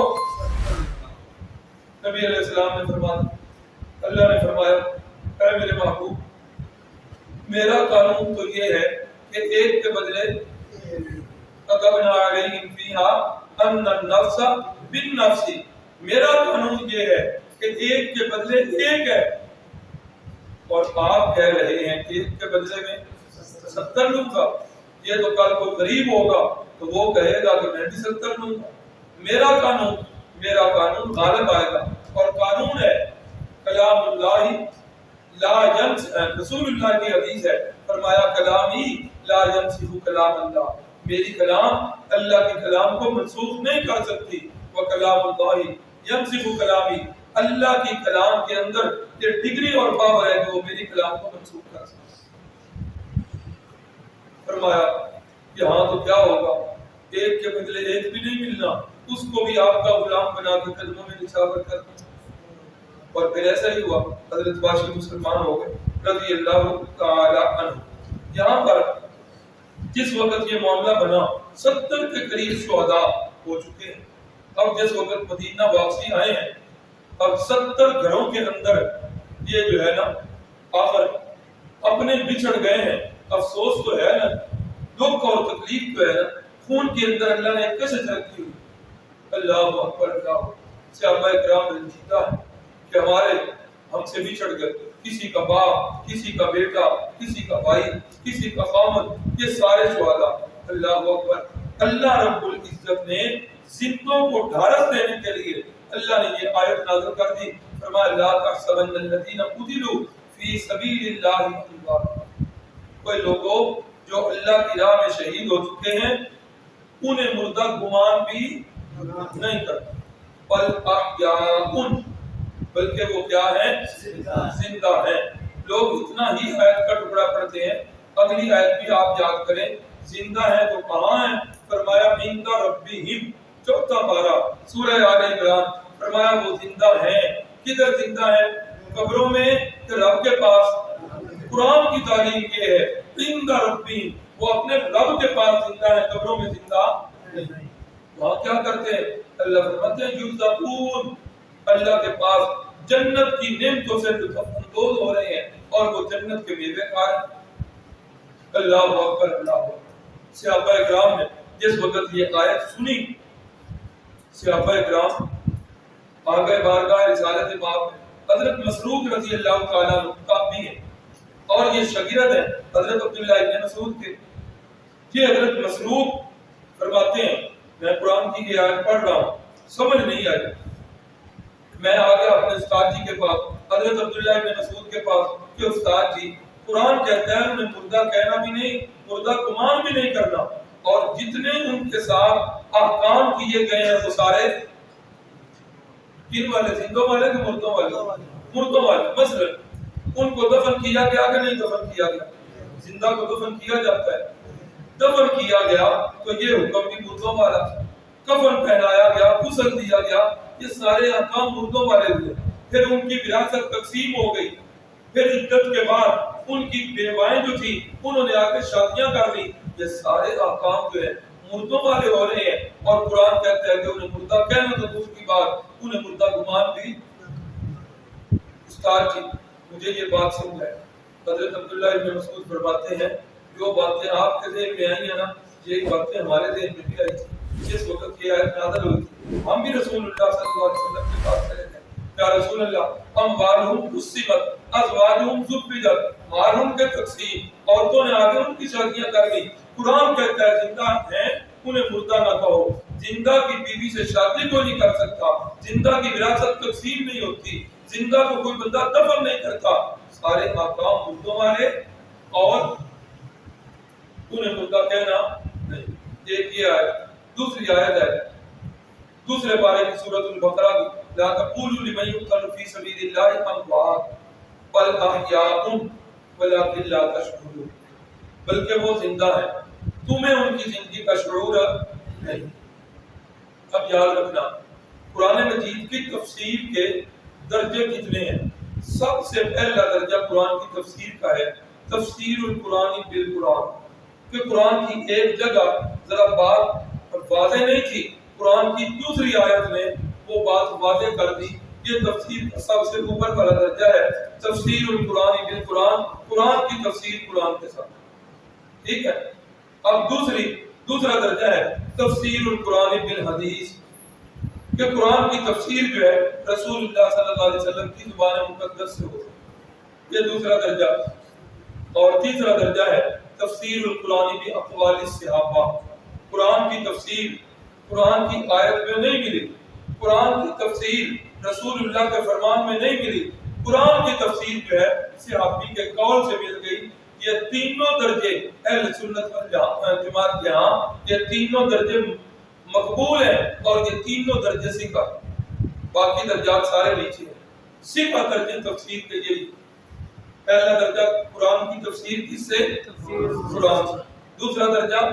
نبی علیہ السلام نے فرمایا، اللہ نے فرمایا اے میرے محبوب میرا قانون تو یہ ہے کہ ایک کے بدلے كتبنا علیہم فیہا ان النفس بالنفس، میرا قانون یہ ہے کہ ایک کے بدلے ایک ہے، اور آپ کہہ رہے ہیں کہ ایک کے بدلے میں 70 لوں گا، یہ تو کل کو غریب ہوگا تو وہ کہے گا کہ میں بھی 70 لوں گا۔ میرا قانون غالب آئے گا، اور قانون ہے کلام اللہ لا ینسخ، رسول اللہ کی حدیث ہے، فرمایا کلامی لا ینسخ کلام اللہ، میری کلام اللہ کے کلام کو منسوخ نہیں کر سکتی، وکلام اللہ ینسخ کلامی، اللہ کی کلام کے اندر یہ ڈگری اور پاور ہے کہ وہ میری کلام کو منسوخ کر سکتی۔ فرمایا یہاں تو کیا ہوگا، ایک کے بدلے ایک بھی نہیں ملنا، اس کو بھی آپ کا غلام بنا کے قدموں میں نچھاور کر دیا۔ اور پھر ایسا ہی ہوا، حضرت وحشی مسلمان ہو گئے رضی اللہ تعالی عنہ۔ یہاں پر جس وقت یہ معاملہ بنا 70 کے قریب شہداء ہو چکے ہیں۔ اب جس وقت مدینہ واپسی آئے ہیں، اب 70 گھروں کے اندر یہ جو ہے نا آخر اپنے بچھڑ گئے ہیں، افسوس تو ہے نا، دکھ اور تکلیف تو ہے نا، خون کے اندر اللہ نے کشش رکھی ہوئی۔ اللہ اکبر، اللہ صحابہ کرام رنجیدہ ہے کہ ہم سے بچھڑ گئے، کسی کا باپ، کسی کا بیٹا، کسی کا بھائی، کسی کا خامد، یہ سارے شہداء۔ اللہ اکبر، اللہ رب العزت نے زندوں کو ڈھارس دینے کے لیے اللہ نے یہ آیت نازل کر دی، فرمایا لا تحسبن الذین قتلوا فی سبیل اللہ اموات۔ کوئی لوگوں جو اللہ کی راہ میں شہید ہو چکے ہیں انہیں مردہ گمان بھی نہیں کرتا، بل احیاء، بلکہ وہ کیا ہے؟ زندہ ہے۔ لوگ اتنا ہی آیت کا ٹکڑا پڑھتے ہیں، اگلی آیت بھی آپ یاد کریں، زندہ ہے تو کہاں ہے؟ فرمایا عند ربہم، چوتھا پارہ سورہ آل عمران، فرمایا وہ زندہ ہیں۔ کدھر زندہ ہے؟ قبروں میں کہ رب کے پاس؟ قرآن کی تعلیم یہ ہے عند ربہم، وہ اپنے رب کے پاس زندہ ہے، قبروں میں زندہ نہیں۔ وہاں کیا کرتے ہیں؟ اللہ فرماتے ہیں یرزقون، اللہ کے پاس جنت کی نعمتوں سے لطف اندوز ہو رہے ہیں اور وہ جنت کے میوے کھا رہے ہیں۔ اللہ اکبر، اللہ اکبر۔ صحابہ کرام نے جس وقت یہ آیت سنی، صحابہ کرام آگے بارگاہ رسالت پاک میں حضرت مسروق رضی اللہ تعالیٰ عنہ تابعی ہیں اور یہ شاگرد ہیں حضرت عبداللہ ابن مسعود کے۔ یہ حضرت مسروق فرماتے ہیں میں قرآن کی یہ آیت پڑھ رہا ہوں، سمجھ نہیں آئی، میں آ گیا اپنے استاد جی کے پاس، حضرت عبداللہ ابن مسعود کے پاس، کہ استاد جی قرآن کہتا ہے انہیں مردہ کہنا بھی نہیں، مردہ گمان بھی نہیں کرنا، اور جتنے ان کے ساتھ احکام کیے گئے ہیں وہ سارے کن والے؟ زندوں والے کہ مردوں والے؟ مردوں والے۔ مثلا ان کو دفن کیا گیا کہ نہیں دفن کیا گیا؟ زندہ کو دفن کیا جاتا ہے، دفن کیا گیا تو یہ حکم بھی مردوں والا، کفن پہنایا گیا، غسل دیا گیا، یہ سارے احکام مردوں والے ہوئے۔ پھر ان کی وراثت تقسیم ہو گئی، پھر عدت کے بعد ان کی بیوائیں جو تھی انہوں نے آ کے شادیاں کر لی، یہ سارے احکام جو ہے مردوں والے ہو رہے ہیں، اور قرآن کہتا ہے کہ انہیں مردہ کہنا تو دور کی بات، انہیں مردہ گمان بھی۔ استاد جی مجھے یہ بات سمجھ ہے، حضرت عبداللہ ابن مسعود فرماتے ہیں جو باتیں آپ کے ذہن میں آئی ہیں نا، یہ باتیں ہمارے ذہن میں بھی آئی تھی جس وقت یہ آیت نازل ہوئی تھی۔ ہم بھی رسول اللہ صلی اللہ علیہ وسلم کے پاس چلے گئے، یا رسول اللہ اموالہم قسمت ازواجہم زبدت، مالوں کے تقسیم، عورتوں نے آگے ان کی شادیاں کر لی۔ قرآن کہتا ہے زندہ ہیں انہیں مردہ نہ کہو، زندہ کی بیوی سے شادی کو نہیں کر سکتا، زندہ کی وراثت تقسیم نہیں ہوتی، زندہ کو کوئی بندہ دفن نہیں کرتا، سارے احکام مردوں والے، اور انہیں مردہ کہنا نہیں۔ ایک یہ آیت، دوسری آیت ہے دوسرے پارے کی سورۃ البقرہ کی، لا تقولوا لمن يقتل في سبيل الله اموات بل احیاء ولكن لا تشعرون، بلکہ وہ زندہ ہیں تمہیں ان کی زندگی کا شعور نہیں۔ اب یاد رکھنا قرآن مجید کی تفسیر کے درجے کتنے ہیں؟ سب سے پہلا درجہ قرآن کی تفسیر کا ہے تفسیر القرآن بالقرآن، کہ قرآن کی ایک جگہ ذرا بات واضح نہیں تھی، قرآن کی دوسری آیت میں وہ بات واضح کر دی، یہ تفسیر کا سب سے اوپر والا درجہ ہے، تفسیر القرآن بالقرآن، قرآن کی تفسیر قرآن کے ساتھ، ٹھیک ہے۔ اب دوسرا درجہ ہے تفسیر القرآن بالحدیث، کہ قرآن کی تفسیر جو ہے رسول اللہ صلی اللہ علیہ وسلم کی زبان مقدس سے ہو، یہ دوسرا درجہ۔ اور تیسرا درجہ ہے تفسیر القرآن باقوال الصحابہ، قرآن کی تفسیر قرآن کی آیت میں نہیں ملی، قرآن کی تفسیر رسول اللہ کے فرمان میں نہیں ملی، قرآن کی تفسیر جو ہے صحابی کے قول سے مل گئی۔ یہ تینوں درجے اہل سنت والجماعت کے ہاں یہ تینوں درجے مقبول ہیں، اور یہ تینوں درجے سکھا، باقی درجات سارے نیچے ہیں۔ سکھا درجے تفسیر کے یہی، پہلا درجہ قرآن کی تفسیر کس سے؟ قرآن سے، دوسرا درجہ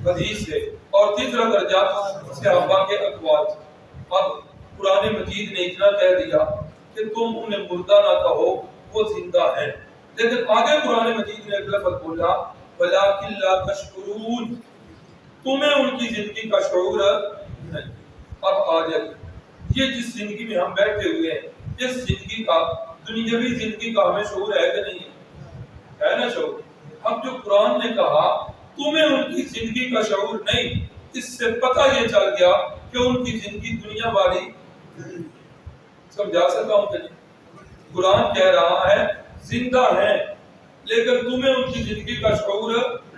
حدیث سے، اور تیسرا درجہ صحابہ کے اقوال سے۔ اب قرآن مجید نے اتنا کہہ دیا کہ تم انہیں مردہ نہ کہو، وہ زندہ ہیں، لیکن آگے قرآن مجید نے ایک لفظ بولا وَلَٰكِن لَا تَشْكُرُونَ، تمہیں ان کی زندگی کا شعور نہیں۔ اب آ جائے یہ جس زندگی میں ہم بیٹھے ہوئے ہیں، اس زندگی کا، دنیاوی زندگی کا ہمیں شعور ہے کہ نہیں؟ ہے نا شعور. اب جو قرآن نے کہا تمہیں ان کی زندگی کا شعور نہیں، اس سے پتہ یہ چل گیا کہ ان کی زندگی دنیا والی. سمجھا سکتا ہوں کہ نہیں؟ قرآن کہہ رہا ہے زندہ ہیں لیکن تمہیں ان کی زندگی کا شعور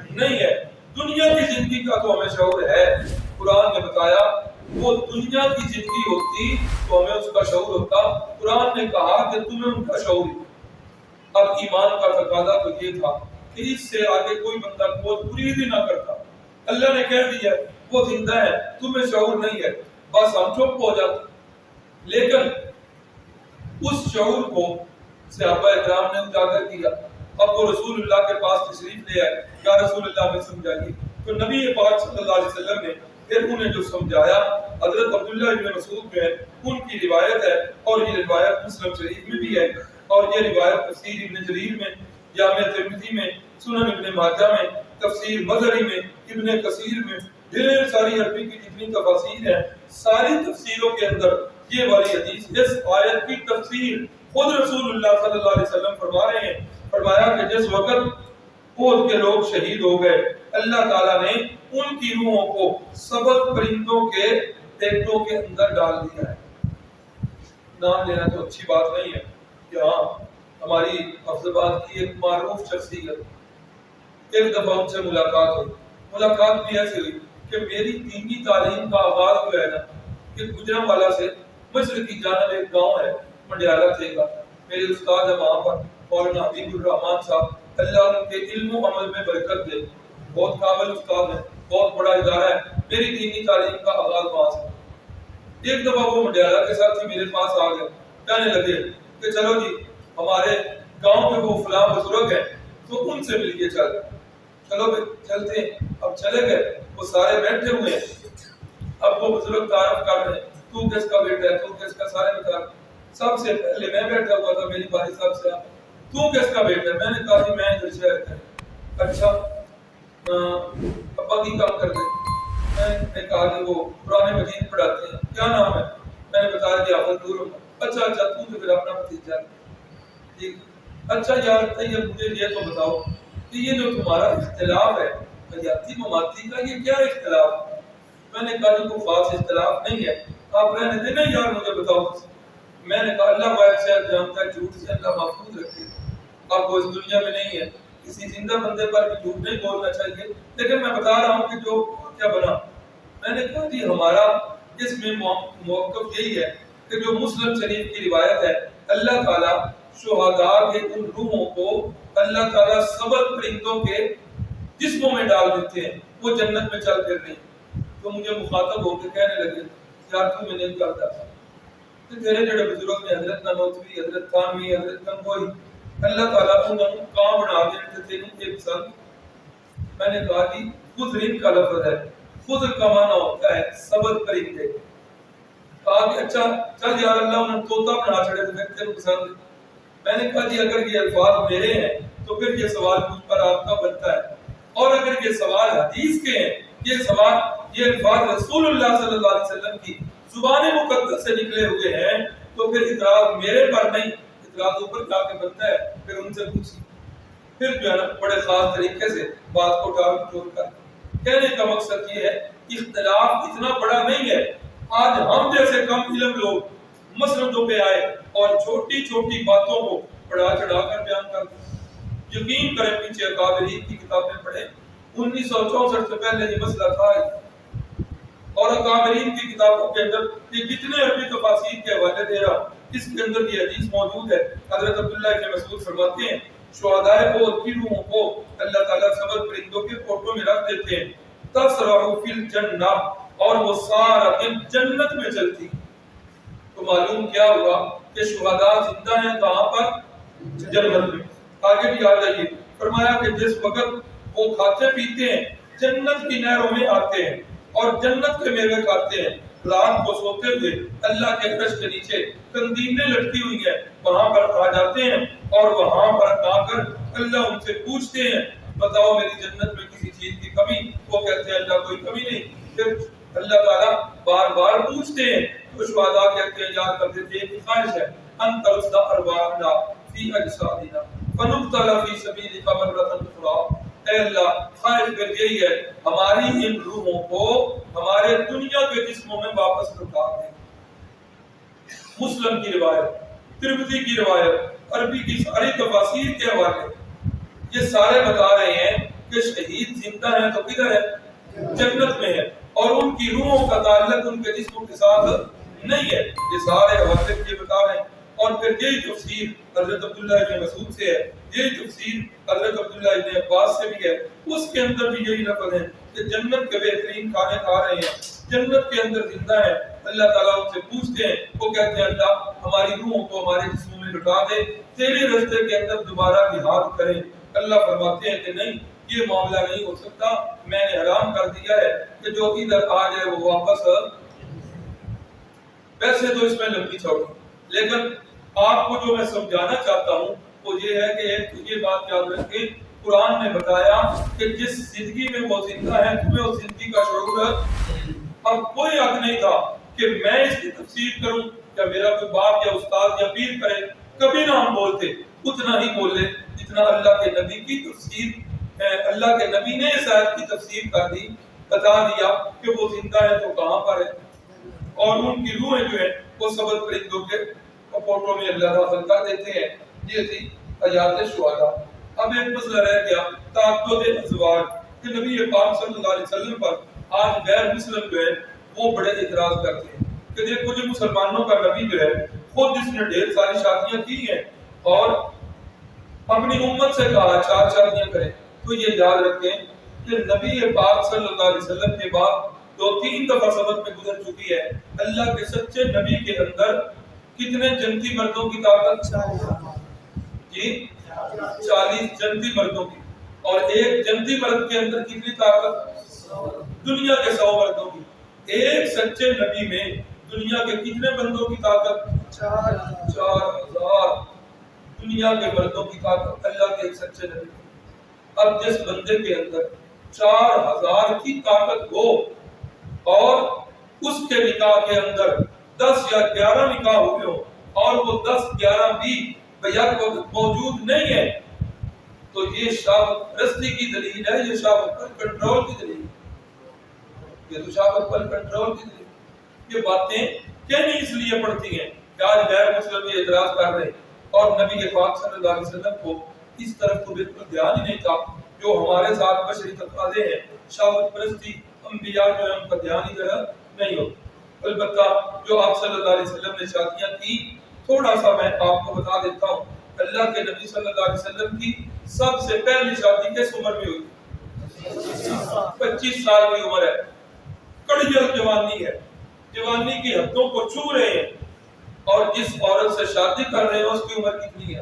نہیں ہے. دنیا کی زندگی کا تو ہمیں شعور ہے. قرآن نے بتایا وہ دنیا کی زندگی ہوتی تو ہمیں اس کا شعور ہوتا. قرآن نے کہا کہ تمہیں ان کا شعور. اب ایمان کا تقاضا تو یہ تھا کہ اس سے آگے کوئی بندہ قوت پوری بھی نہ کرتا. اللہ نے کہہ دیا وہ زندہ ہے تمہیں شعور نہیں ہے، بس ہم چپ ہو جاتے. لیکن اس شعور کو صحابہ اکرام نے اجاگر کیا. اب وہ رسول اللہ کے پاس تشریف لے آئے، یا رسول اللہ میں سمجھائیے. تو نبی پاک صلی اللہ علیہ وسلم نے پھر انہیں جو سمجھایا، حضرت عبداللہ ابن مسعود جو ہے ان کی روایت ہے، اور یہ روایت مسلم شریف میں بھی ہے، اور یہ روایت تفسیر ابن جریر میں، جامع ترمذی میں، سنن ابن ماجہ میں، تفسیر مظہری میں، ابن کثیر میں، ڈھیر ساری عربی کی جتنی تفاسیر ہیں ساری تفسیروں کے اندر یہ والی حدیث، اس آیت کی تفسیر خود رسول اللہ صلی اللہ علیہ وسلم فرما رہے ہیں. فرمایا کہ جس وقت احد کے لوگ شہید ہو گئے اللہ تعالیٰ نے ان کی روحوں کو سبز پرندوں کے پیٹوں کے اندر ڈال دیا ہے. نام لینا تو اچھی بات نہیں ہے کہ ہاں ہماری افضلآباد کی ایک معروف شخصیت، ایک دفعہ ان سے ملاقات ہوئی. ملاقات بھی ایسی ہوئی کہ میری دینی تعلیم کا آغاز جو ہے نا کہ گجرانوالہ سے مشرق کی جانب ایک گاؤں ہے منڈیالہ تھے گا. میرے استاد ہے وہاں پر مولانا حبیب الرحمان صاحب، اللہ ان کے علم و عمل میں برکت دے. بہت قابل استاد ہے، بہت بڑا ادارہ ہے. میری دینی تعلیم کا آغاز وہاں سے. ایک دفعہ وہ منڈیالہ کے ساتھ ہی میرے پاس آ گئے، کہنے لگے کہ چلو جی ہمارے گاؤں میں وہ فلاں بزرگ ہیں تو ان سے ملیے. چلو بھائی چلتے ہیں. اب چلے گئے، وہ سارے بیٹھے ہوئے ہیں. اب وہ بزرگ تعارف کر رہے ہیں، تو کس کا بیٹا ہے، تو کس کا، سارے بتا. سب سے پہلے میں بیٹھا ہوا تھا، میری باری صاحب سے تو کس کا بیٹا ہے؟ میں نے کہا کہ میں ادھر شہر کا. اچھا ابا کی کام کرتے؟ میں نے کہا کہ وہ قرآن مجید پڑھاتے ہیں. کیا نام ہے؟ میں نے بتایا کہ حافظ نور. اچھا تو پھر اپنا بھتیجا. ٹھیک. اچھا یار طیب مجھے یہ تو بتاؤ کہ یہ جو تمہارا اختلاف ہے حیاتی مماتی کا، یہ کیا اختلاف؟ میں نے کہا کہ کوئی خاص اختلاف نہیں ہے، آپ رہنے دیں نا یار، مجھے بتاؤ. میں نے کہا اللہ واحد سے جانتا ہے، جھوٹ سے اللہ محفوظ رکھے. اب وہ اس دنیا میں نہیں ہے، کسی زندہ بندے پر بھی جھوٹ نہیں بولنا چاہیے، لیکن میں بتا رہا ہوں کہ جو کیا بنا. میں نے کہا جی ہمارا اس میں موقف یہی ہے کہ جو مسلم شریف کی روایت ہے اللہ تعالیٰ شہداء کے ان روحوں کو اللہ تعالیٰ سبز پرندوں کے جسموں میں ڈال دیتے ہیں، وہ جنت میں چل پھر رہی. تو مجھے مخاطب ہو کے کہنے لگے یار تو میں نہیں کرتا کہ تیرے جڑے بزرگ نے حضرت نانوتوی، حضرت تھانوی، حضرت گنگوئی، اللہ تعالیٰ انہوں کام بنا دے تینوں کے پسند. میں نے کہا جی خضرین کا لفظ ہے، خضر کا معنی ہوتا ہے سبز پرندے. کہا کہ اچھا چل یار اللہ انہوں طوطا بنا چھڑے تو تیرے پسند. میں نے کہا جی اگر یہ الفاظ میرے ہیں تو پھر یہ سوال مجھ پر آپ کا بنتا ہے، اور اگر یہ سوال حدیث کے ہیں، یہ الفاظ رسول اللہ صلی اللہ علیہ وسلم کی زبان مقدس سے نکلے ہوئے ہیں تو پھر اعتراض میرے پر نہیں، اعتراض اوپر جا کے بنتا ہے. پھر ان سے پوچھی، پھر جو ہے نا بڑے خاص طریقے سے بات کو ٹال ٹول کر. کہنے کا مقصد یہ ہے اختلاف اتنا بڑا نہیں ہے. آج ہم جیسے کم علم لوگ مسندوں پہ آئے اور چھوٹی چھوٹی باتوں کو بڑھا چڑھا کر بیان کر دیں. یقین کریں پیچھے اکابرین کی کتابیں پڑھیں، 1964 سے پہلے یہ مسئلہ تھا، اور اکابرین کی کتابوں کے اندر یہ کتنے عربی تفاسیر کے حوالے دے رہا، اس کے اندر یہ حدیث موجود ہے. حضرت عبداللہ ابن مسعود فرماتے ہیں شہداء احد کی روحوں کو اللہ تعالیٰ سبز پرندوں کے پوٹوں میں رکھ دیتے ہیں، تسرع فی الجنہ، اور وہ سارا دن جنت میں چلتی. تو معلوم کیا ہوا کہ شہداء زندہ ہیں کہاں پر؟ جنت میں. آگے بھی آ جائیے. فرمایا کہ جس وقت وہ کھاتے پیتے ہیں جنت کی نہروں میں آتے ہیں اور جنت کے میوے کھاتے ہیں. رات کو سوتے ہوئے اللہ کے عرش کے نیچے قندیلیں لٹکی ہوئی ہیں، وہاں پر آ جاتے ہیں اور وہاں پر آ کر اللہ ان سے پوچھتے ہیں بتاؤ میری جنت میں کسی چیز کی کمی؟ وہ کہتے ہیں اللہ کوئی کمی نہیں. پھر اللہ تعالیٰ بار بار پوچھتے ہیں تو شہداء کہتے ہیں یا قدر ایک خواہش ہے ان ترسل ارواحنا فی اجسادنا فنبتلا فی سبیلک مرۃ اخری، اے اللہ خواہش پھر یہی ہے ہماری ان روحوں کو ہمارے دنیا کے جسموں میں واپس لوٹا دیں۔ مسلم کی روایت، ترمذی کی روایت، عربی کی ساری تفاسیر کے حوالے یہ سارے بتا رہے ہیں کہ شہید زندہ ہیں تو کدھر ہے؟ جنت میں ہے، اور ان کی روحوں کا تعلق ان کے جسموں کے ساتھ نہیں ہے۔ یہ سارے حوالے یہ بتا رہے ہیں، اور پھر یہی تفسیر حضرت عبداللہ ابن مسعود سے ہے، یہی تفسیر حضرت عبداللہ ابن عباس سے بھی ہے، اس کے اندر بھی یہی لفظ ہے کہ جنت کے بہترین کھانے کھا رہے ہیں، جنت کے اندر زندہ ہے۔ اللہ تعالیٰ ان سے پوچھتے ہیں، وہ کہتے ہیں اللہ ہماری روحوں کو ہمارے جسموں میں لٹا دے، تیرے راستے کے اندر دوبارہ جہاد کریں۔ اللہ فرماتے ہیں کہ نہیں، یہ معاملہ نہیں ہو سکتا، میں نے حرام کر دیا ہے کہ جو ادھر آ جائے وہ واپس۔ ویسے تو اس میں لمبی چوڑی، لیکن آپ کو جو میں سمجھانا چاہتا ہوں وہ یہ ہے کہ ایک تو یہ بات یاد رکھیں، قرآن نے بتایا کہ جس زندگی میں وہ زندہ ہے تمہیں اس زندگی کا شعور ہے۔ اب کوئی حق نہیں تھا کہ میں اس کی تفسیر کروں یا میرا کوئی باپ یا استاد یا پیر کرے، کبھی نہ ہم بولتے، اتنا ہی بول لے جتنا اللہ کے نبی کی تفسیر، اللہ کے نبی نے اس آیت کی تفسیر کر دی، بتا دیا کہ وہ زندہ ہے تو کہاں پر ہے، اور ان کی روحیں جو ہیں وہ سبز پرندوں کے کپوٹوں میں اللہ داخل کر دیتے ہیں۔ یہ تھی حیات شہداء۔ اب ایک مسئلہ رہ گیا تعدد ازواج کہ نبی پاک صلی اللہ علیہ وسلم پر آج غیر مسلم جو ہے وہ بڑے اعتراض کرتے ہیں کہ دیکھو جو مسلمانوں کا نبی جو ہے خود اس نے ڈھیر ساری شادیاں کی ہیں اور اپنی امت سے کہا 4 شادیاں کریں۔ تو یہ یاد رکھیں کہ نبی پاک صلی اللہ علیہ وسلم کے بعد 2-3 دفعہ سبق میں گزر چکی ہے، اللہ کے سچے نبی کے اندر کتنے جنتی مردوں کی طاقت؟ جی 40 جنتی مردوں کی، اور ایک جنتی مرد کے اندر کتنی طاقت؟ دنیا کے 100 مردوں کی۔ ایک سچے نبی میں دنیا کے کتنے بندوں کی طاقت؟ 4000 دنیا کے مردوں کی طاقت اللہ کے ایک سچے نبی کی۔ اب جس بندے کے اندر 4000 کی طاقت ہو اور اس کے نکاح کے اندر 10 یا 11 نکاح ہوئے ہو اور وہ 10-11 بھی بیک وقت موجود نہیں ہے، تو یہ شہوت پرستی کی دلیل ہے، یہ شہوت پر کنٹرول کی دلیل ہے، یہ تو شہوت پر کنٹرول کی دلیل ہے۔ یہ باتیں کہنی اس لیے پڑتی ہیں کہ آج غیر مسلم یہ اعتراض کر رہے ہیں، اور نبی پاک صلی اللہ علیہ وسلم کو اس طرف تو بالکل دھیان ہی نہیں تھا۔ جو ہمارے ساتھ بشری تقاضے ہیں شہوت پرستی، انبیاء جو ہے ان کا دھیان ہی نہیں ہوتا۔ البتہ جو آپ صلی اللہ علیہ وسلم نے شادیاں کی، تھوڑا سا میں آپ کو بتا دیتا ہوں۔ اللہ کے نبی صلی اللہ علیہ وسلم کی سب سے پہلی شادی کس عمر میں ہوئی؟ 25 سال کی عمر ہے، کڑیل جوانی ہے، جوانی کی حدوں کو چھو رہے ہیں، اور جس عورت سے شادی کر رہے ہیں اس کی عمر کتنی ہے؟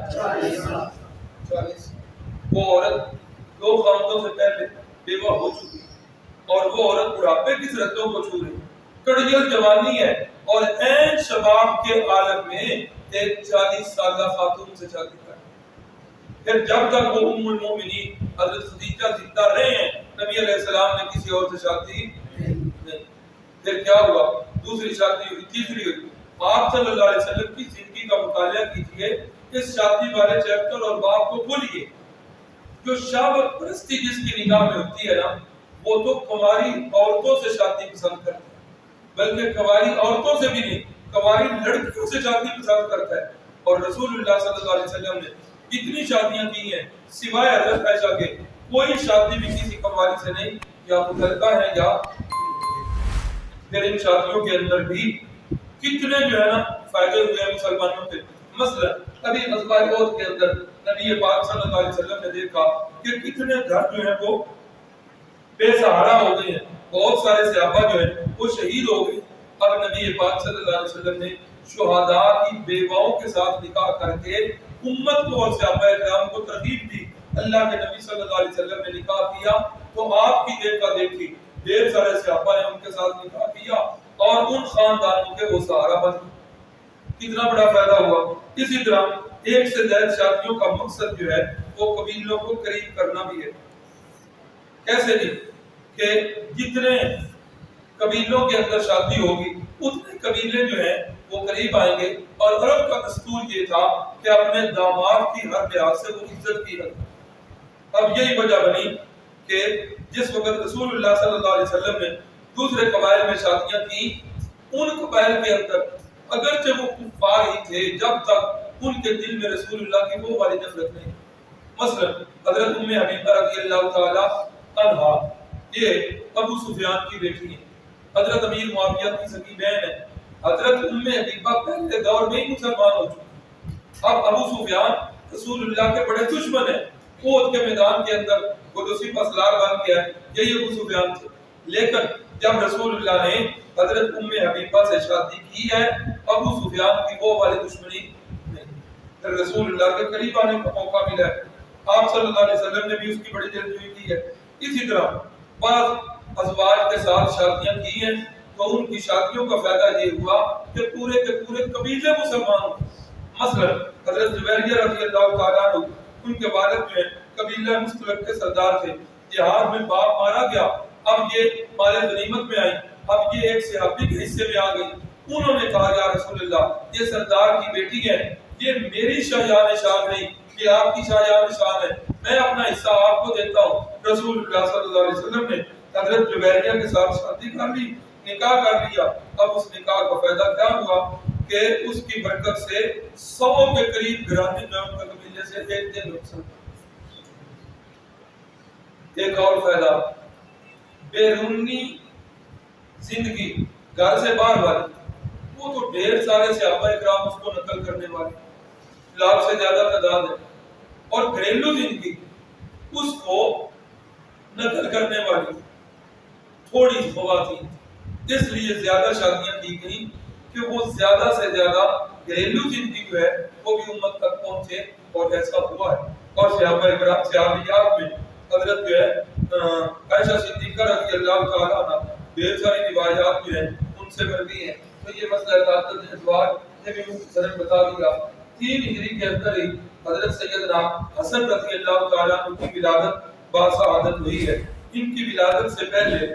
40۔ وہ عورت 2 خاندوں سے پہلے بیوہ ہو چکی اور وہ عورت بڑھاپے کی رتوں کو چھو رہی، کڑیل جوانی ہے، اور عین شباب کے عالم میں ایک 40 سالہ خاتون سے شادی کر۔ پھر جب تک وہ ام المومنین حضرت خدیجہ زندہ رہے ہیں نبی علیہ السلام نے کسی اور سے شادی نہیں۔ پھر کیا ہوا؟ دوسری شادی ہوئی، تیسری ہوئی۔ آپ صلی اللہ علیہ وسلم کی زندگی کا مطالعہ کیجئے، اس شادی والے چیپٹر اور باب کو کھولیے۔ جو شہوت پرستی جس کی نگاہ میں ہوتی ہے نا، وہ تو کنواری عورتوں سے شادی پسند کرتا ہے، بلکہ کنواری عورتوں سے بھی نہیں، کنواری لڑکیوں سے شادی پسند کرتا ہے۔ اور رسول اللہ صلی اللہ علیہ وسلم نے اتنی شادیاں کی ہیں سوائے حضرت عائشہ کے، کوئی شادی بھی کسی کنواری سے نہیں، یا مطلقہ ہے یا پھر ان شادیوں کے اندر بھی کتنے جو ہے نا فائدے ہوئے ہیں مسلمانوں کے۔ مثلا ابھی غزوہ احد کے اندر نبی پاک صلی اللہ علیہ وسلم نے دیکھا کہ کتنے گھر جو ہیں وہ بے سہارا ہو گئے ہیں، بہت سارے صحابہ جو ہیں وہ شہید ہو گئے۔ اب نبی پاک صلی اللہ علیہ وسلم نے شہداء کی بیواؤں کے ساتھ نکاح کر کے امت کو اور صحابہ کرام کو ترغیب دی۔ اللہ کے نبی صلی اللہ علیہ وسلم نے نکاح کیا تو آپ کی دیکھا دیکھی ڈھیر سارے صحابہ نے ان کے ساتھ نکاح کیا اور ان خاندانوں کے وہ سہارا بن گئے۔ کتنا بڑا فائدہ ہوا۔ اسی طرح ایک سے زائد شادیوں کا مقصد جو ہے وہ قبیلوں کو قریب کرنا بھی ہے۔ کیسے جی؟ کہ جتنے قبیلوں کے اندر شادی ہوگی اتنے قبیلے جو ہیں وہ قریب آئیں گے اور عرب کا دستور یہ تھا کہ اپنے داماد کی ہر لحاظ سے وہ عزت کی رکھتے. اب یہی وجہ بنی کہ جس وقت رسول اللہ صلی اللہ علیہ وسلم نے دوسرے قبائل میں شادیاں کی، ان قبائل کے اندر اگرچہ وہ کفار ہی تھے، جب تک ان کے دل میں رسول اللہ کی وہ والی نفرت نہیں. مثلا حضرت ام حبیبہ رضی اللہ تعالی عنہا، یہ ابو سفیان کی بیٹی ہے، حضرت امیر معاویہ کی سگی بہن ہے. حضرت ام حبیبہ پہلے دور میں ہی مسلمان ہو چکی. اب ابو سفیان رسول اللہ کے بڑے دشمن ہیں. احد کے میدان کے اندر وہ جو سپہ سالار بن گیا ہے، یہی ابو سفیان تھے. لیکن جب رسول اللہ نے حضرت ام حبیبہ سے شادی کی ہے، ابو سفیان کی وہ والی دشمنی نہیں. پھر رسول اللہ کے قریب آنے کا موقع ملا ہے. آپ صلی اللہ علیہ وسلم نے بھی اس کی بڑی دلجوئی کی ہے. اسی طرح بعض ازواج کے ساتھ شادیاں کی ہیں تو ان کی شادیوں کا فائدہ یہ ہوا کہ پورے کے پورے قبیلے مسلمان ہوئے. مثلا حضرت جویریہ رضی اللہ تعالیٰ عنہ، ان کے والد جو ہیں قبیلہ مستلق کے سردار تھے. جہاد میں باپ مارا گیا، اب یہ مال غنیمت میں آئی، اب یہ ایک صحابی کے حصے میں آ گئی. انہوں نے کہا یا رسول اللہ، یہ سردار کی بیٹی ہے، یہ میری شایان شان نہیں، یہ آپ کی شایان شان ہے، میں اپنا حصہ آپ کو دیتا ہوں. رسول اللہ صلی اللہ علیہ وسلم نے حضرت جویریہ کے ساتھ شادی کر لی، نکاح کر لیا. اب اس نکاح کا فائدہ کیا ہوا کہ اس کی برکت سے 100 کے قریب گھرانے میں ان کے قبیلے سے ایک دن رخصت. ایک اور فائدہ، بیرونی زندگی، گھر سے باہر والی، وہ تو ڈھیر سارے صحابہ اکرام اس کو نقل کرنے والے، لاکھ سے زیادہ تعداد ہے. اور گھریلو زندگی اس کو نقل کرنے والی تھوڑی خواتین، اس لیے زیادہ شادیاں کی گئیں کہ وہ زیادہ سے زیادہ گھریلو زندگی جو ہے وہ بھی امت تک پہنچے، اور ایسا ہوا ہے. اور صحابہ اکرام صحابیات میں حضرت جو ہے عائشہ صدیقہ رضی اللہ تعالیٰ عنہ، ڈھیر ساری روایات جو ہیں ان سے مروی ہیں. تو یہ مسئلہ تعدد ازواج نے بھی مختصراً بتا دیا. 3 ہجری کے اندر ہی حضرت سیدنا حسن رضی اللہ تعالیٰ عنہ کی ولادت باسعادت ہوئی ہے. ان کی ولادت سے پہلے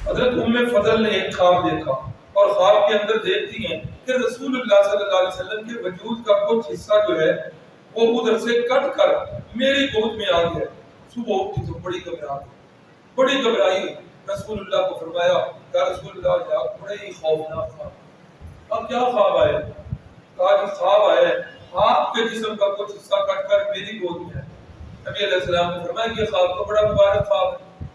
حضرت ام فضل نے ایک خواب دیکھا، اور خواب کے اندر دیکھتی ہیں کہ رسول اللہ صلی اللہ علیہ وسلم کے وجود کا کچھ حصہ جو ہے وہ ادھر سے کٹ کر میری گود میں آ گیا. صبح اٹھی تو بڑی گھبرائی ہوئی. رسول اللہ کو فرمایا کہ رسول اللہ یا بڑے ہی خوفناک خواب. اب کیا خواب آئے؟ کہا کہ خواب آئے آپ کے جسم کا کچھ حصہ کٹ کر میری گود میں ہے. نبی علیہ السلام نے فرمایا یہ خواب تو بڑا مبارک خواب ہے،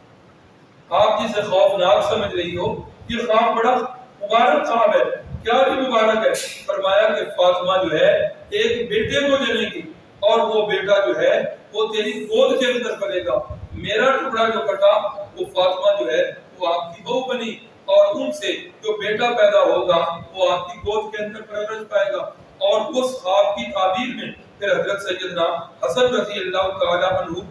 آپ جسے خوفناک سمجھ رہی ہو یہ خواب بڑا مبارک خواب ہے. کیا بھی مبارک ہے؟ فرمایا کہ فاطمہ جو ہے ایک بیٹے کو جنے گی، اور وہ بیٹا جو ہے وہ تیری گود کے اندر پلے گا. میرا ٹکڑا جو کٹا وہ فاطمہ جو ہے وہ آپ کی بہو بنی، اور ان سے جو بیٹا پیدا ہوگا وہ آپ کی گود کے اندر پرورش پائے گا. اور اس خواب کی تعبیر میں پھر حضرت سیدنا حسن رضی اللہ تعالیٰ عنہ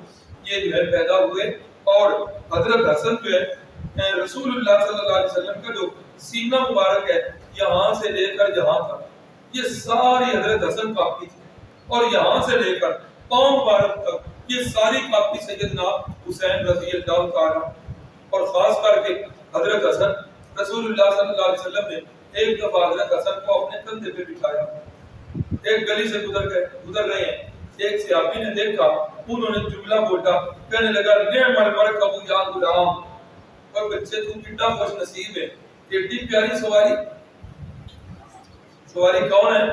یہ جو ہے پیدا ہوئے. اور حضرت حسن جو ہے رسول اللہ صلی اللہ علیہ وسلم کا جو سینہ مبارک ہے یہاں سے لے کر یہاں تک یہ ساری حضرت حسن کاپی تھی، اور یہاں سے لے کر پاؤں مبارک تک یہ ساری کاپی سیدنا حسین رضی اللہ تعالیٰ. اور خاص کر کے حضرت حسن رسول اللہ صلی اللہ علیہ وسلم نے ایک دفعہ حضرت حسن کو اپنے کندھے پہ بٹھایا. ایک گلی سے گزر رہے ہیں، ایک صحابی نے دیکھا، انہوں نے جملہ بولا، کہنے لگا نعم المرکب یا غلام، اور بچے تو کتنا خوش نصیب ہے، اتنی پیاری سواری. سواری کون ہے؟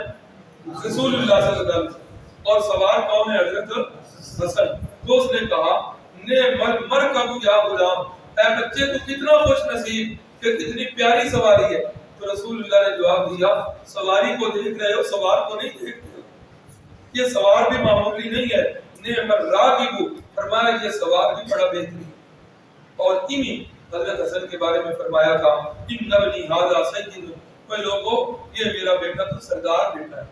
رسول اللہ صلی اللہ علیہ وسلم. اور سوار کون ہے؟ حضرت حسن. تو اس نے کہا نعم المرکب یا غلام، اے بچے تو کتنا خوش نصیب کہ کتنی پیاری سواری ہے. تو رسول اللہ نے جواب دیا سواری کو دیکھ رہے ہو، سوار کو نہیں دیکھتے ہو. یہ سوار بھی معمولی نہیں ہے. نعم الراکب، فرمایا یہ سوار بھی بڑا بہترین. اور انہی حضرت حسن کے بارے میں فرمایا تھا ان ابنی ھذا سید، اے لوگوں یہ میرا بیٹا تو سردار بیٹا ہے.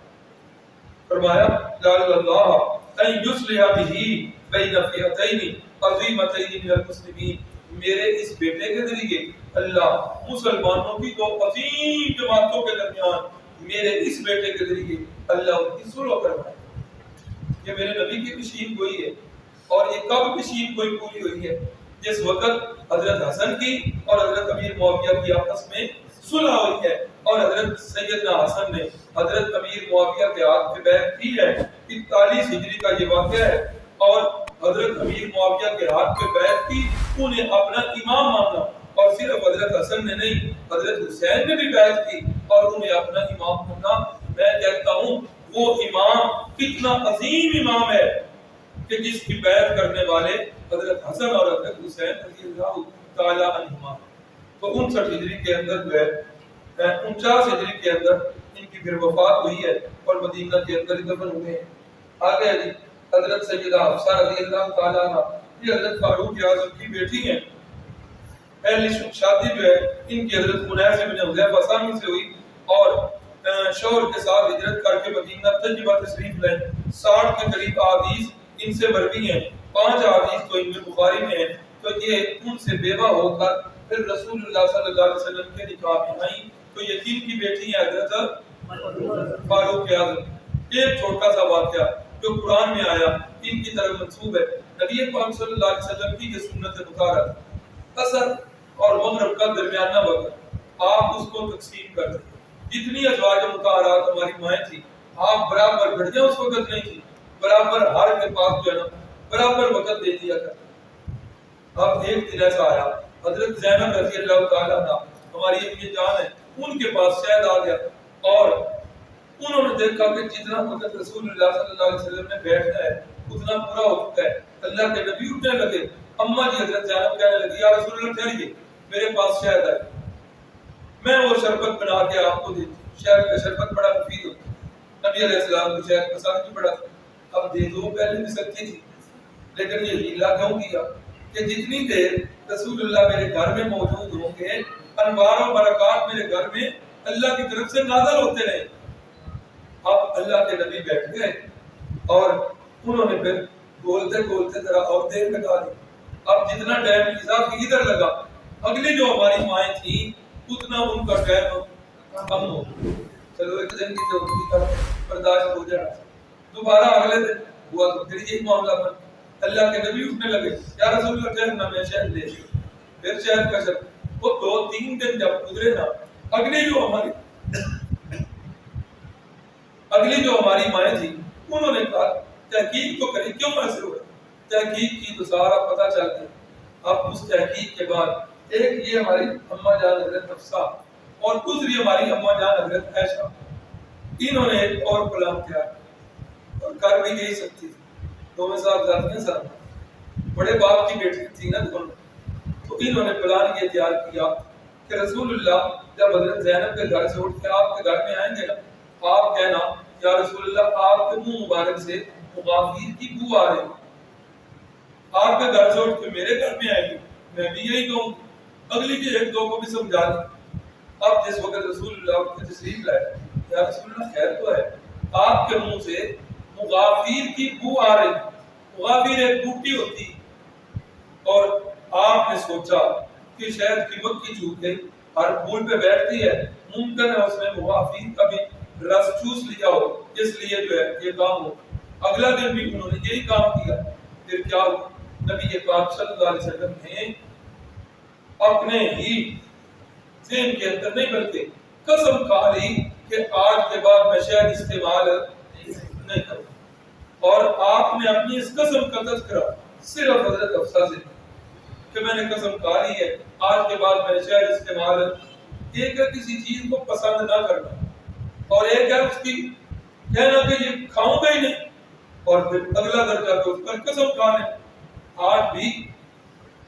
فرمایا لعل اللہ ان یصلح بہ بین فئتین عظیمتین من المسلمین، میرے اس بیٹے کے ذریعے اللہ مسلمانوں کی دو عظیم جماعتوں کے درمیان میرے اس بیٹے کے ذریعے اللہ ان کی صلح کروائے. یہ میرے نبی کی پیشین گوئی ہے. اور یہ کب پیشین گوئی پوری ہوئی ہے؟ جس وقت حضرت حسن کی اور حضرت امیر معاویہ کی آپس میں صلح ہوئی ہے. اور حضرت سیدنا حسن نے حضرت امیر معاویہ کے ہاتھ پہ بیعت کی ہے. 41 ہجری کا یہ واقعہ ہے. اور حضرت امیر معاویہ کے ہاتھ پہ بیعت کی, انہیں اپنا امام مانا. اور صرف حضرت حسن نے نہیں, حضرت حسین نے بھی بیعت کی اور انہیں اپنا امام مانا. میں کہتا ہوں وہ امام کتنا عظیم امام ہے کہ جس کی بیعت کرنے والے حضرت حسن اور حضرت حسین رضی اللہ تعالی عنہما. تو 59 ہجری کے اندر جو ہے 49 ہجری کے اندر ان کی پھر وفات ہوئی ہے اور مدینہ کے اندر دفن ہوئے ہیں. آگے جی حضرت سیدہ حفصہ رضی اللہ تعالی عنہ یہ حضرت فاروق اعظم کی بیٹی ہیں. پہلی شادی جو ہے ان کی حضرت منیس بن حذیفہ سامی سے ہوئی اور شوہر کے ساتھ ہجرت کر کے مدینہ طیبہ تشریف لائے. 60 کے قریب احادیث ان سے مروی ہیں. 5 احادیث تو ان میں بخاری میں ہیں. تو یہ ان سے بیوہ ہو کر پھر رسول اللہ صلی اللہ علیہ وسلم کے نکاح میں آئیں. تو یہ جن کی بیٹی ہے حضرت فاروق اعظم. ایک چھوٹا سا واقعہ جو قرآن میں آیا ان کی طرف منسوب ہے. نبی پاک صلی اللہ علیہ وسلم کی یہ سنت مطہرہ اثر اور مغرب کا درمیانہ وقت آپ اس کو تقسیم کر دیں. جتنی ازواج مطہرات ہماری مائیں تھی آپ برابر گھڑیاں اس وقت نہیں تھی, برابر ہر کے پاس جو ہے نا برابر وقت دے دیا کرتے. اب ایک دن ایسا آیا حضرت زینب رضی اللہ تعالیٰ عنہ ہماری امی جان ہے, ان کے پاس شہد آ گیا اور انہوں نے دیکھا کہ جتنا وقت رسول اللہ صلی اللہ علیہ وسلم نے بیٹھنا ہے اتنا پورا ہو چکا ہے. اللہ کے نبی اٹھنے لگے. اما جی حضرت زینب کہنے لگی یا رسول اللہ ٹھہریے, میرے پاس شہد ہے, میں وہ شربت بنا کے آپ کو دیتی ہوں. شہد کا شربت بڑا مفید ہوتا ہے. نبی علیہ السلام کو شہد پسند بھی بڑا تھا. اب دے دو پہلے بھی سکتی تھی, لیکن یہ ہیلا کیوں کیا کہ جتنی دیر رسول اللہ میرے گھر میں موجود ہوں گے انوار و برکات میرے گھر میں اللہ کی طرف سے نازل ہوتے رہے. اب اللہ کے نبی بیٹھ گئے اور انہوں نے پھر بولتے بولتے ذرا اور دیر لگا دی. اب جتنا ٹائم اضافی ادھر لگا, اگلی جو ہماری مائیں تھیں اتنا ان کا ٹائم کم ہو. چلو ایک دن کی جو برداشت ہو جائے. دوبارہ اگلے دن ہوا تو پھر یہی معاملہ بن. اللہ کے نبی اٹھنے لگے یا رسول اللہ ٹھہرنا میں شہد لے لیا. پھر شہد کا شربت. وہ 2-3 دن جب گزرے نا اگلی جو ہماری مائیں تھی انہوں نے کہا تحقیق تو کریں, کیوں ایسے ہوا. تحقیق کی تو سارا پتہ چل گیا. اب اس تحقیق کے بعد ایک یہ ہماری اماں جان حضرت حفصہ اور دوسری ہماری اماں جان حضرت عائشہ, انہوں نے ایک اور پلان کیا اور کر بھی یہی سکتی تھی. دونوں صاحب ذاتیاں صاحب بڑے باپ کی بیٹی تھی نا دونوں. تو انہوں نے پلان یہ تیار کیا کہ رسول اللہ جب حضرت زینب کے گھر سے اٹھ کے آپ کے گھر میں آئیں گے نا, آپ کہنا یا رسول اللہ آپ کے منہ مبارک سے مغافیر کی بو آ رہی. آپ کے گھر سے اٹھ کے میرے گھر میں آئیں گے, میں بھی یہی کہوں. اگلی کے 1-2 کو بھی سمجھا دیں. اب جس وقت رسول اللہ کی تشریف لائے یا رسول اللہ خیر تو ہے, آپ کے منہ سے مغافیر کی بو آ رہی. مغافیر ایک بوٹی ہوتی اور آپ نے سوچا کہ شاید قیمت کی چوک گئی, ہر پھول پہ بیٹھتی ہے, ممکن ہے اس نے مغافیر کا بھی رس چوس لیا ہو, اس لیے جو ہے یہ کام ہو. اگلا دن بھی انہوں نے یہی کام کیا. پھر کیا ہوا, نبی پاک صلی اللہ علیہ وسلم نے اپنے ہی ذہن کے اندر نہیں بلکہ قسم کھا لی کہ آج کے بعد میں شہد استعمال نہیں کروں. اور آپ نے اپنی اس قسم کا تذکرہ صرف حضرت حفصہ سے کہ میں نے قسم کھا لی ہے آج کے بعد میں شہد استعمال, ایک ہے کسی چیز کو پسند نہ کرنا اور ایک ہے اس کی کہنا کہ یہ کھاؤں گا ہی نہیں, اور پھر اگلا درجہ تو اس پر قسم کھانے. آج بھی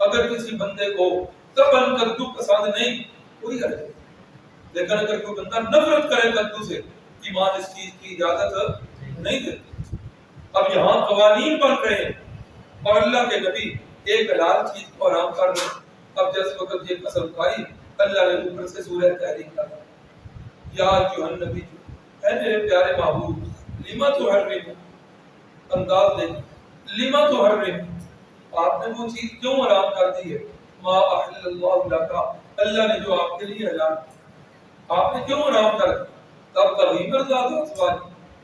اگر کسی بندے کو تبن کدو پسند نہیں کوئی حرج نہیں, لیکن اگر کوئی بندہ نفرت کرے کدو سے, ایمان اس چیز کی اجازت نہیں دیتے. اب یہاں قوانین بن رہے ہیں اور اللہ کے نبی ایک حلال چیز کو حرام کر رہے ہیں. اب جس وقت یہ قسم کھائی اللہ نے اوپر سے سورہ تحریم کہا یا ایھا النبی, اے میرے پیارے محبوب لما تحرم, انداز دیکھ لما تحرم, آپ نے وہ چیز کیوں حرام کر دی ہے, ما احل اللہ لک, اللہ نے جو آپ کے لیے حلال آپ نے کیوں حرام کر دی. تب تغیب ارضات ازواج,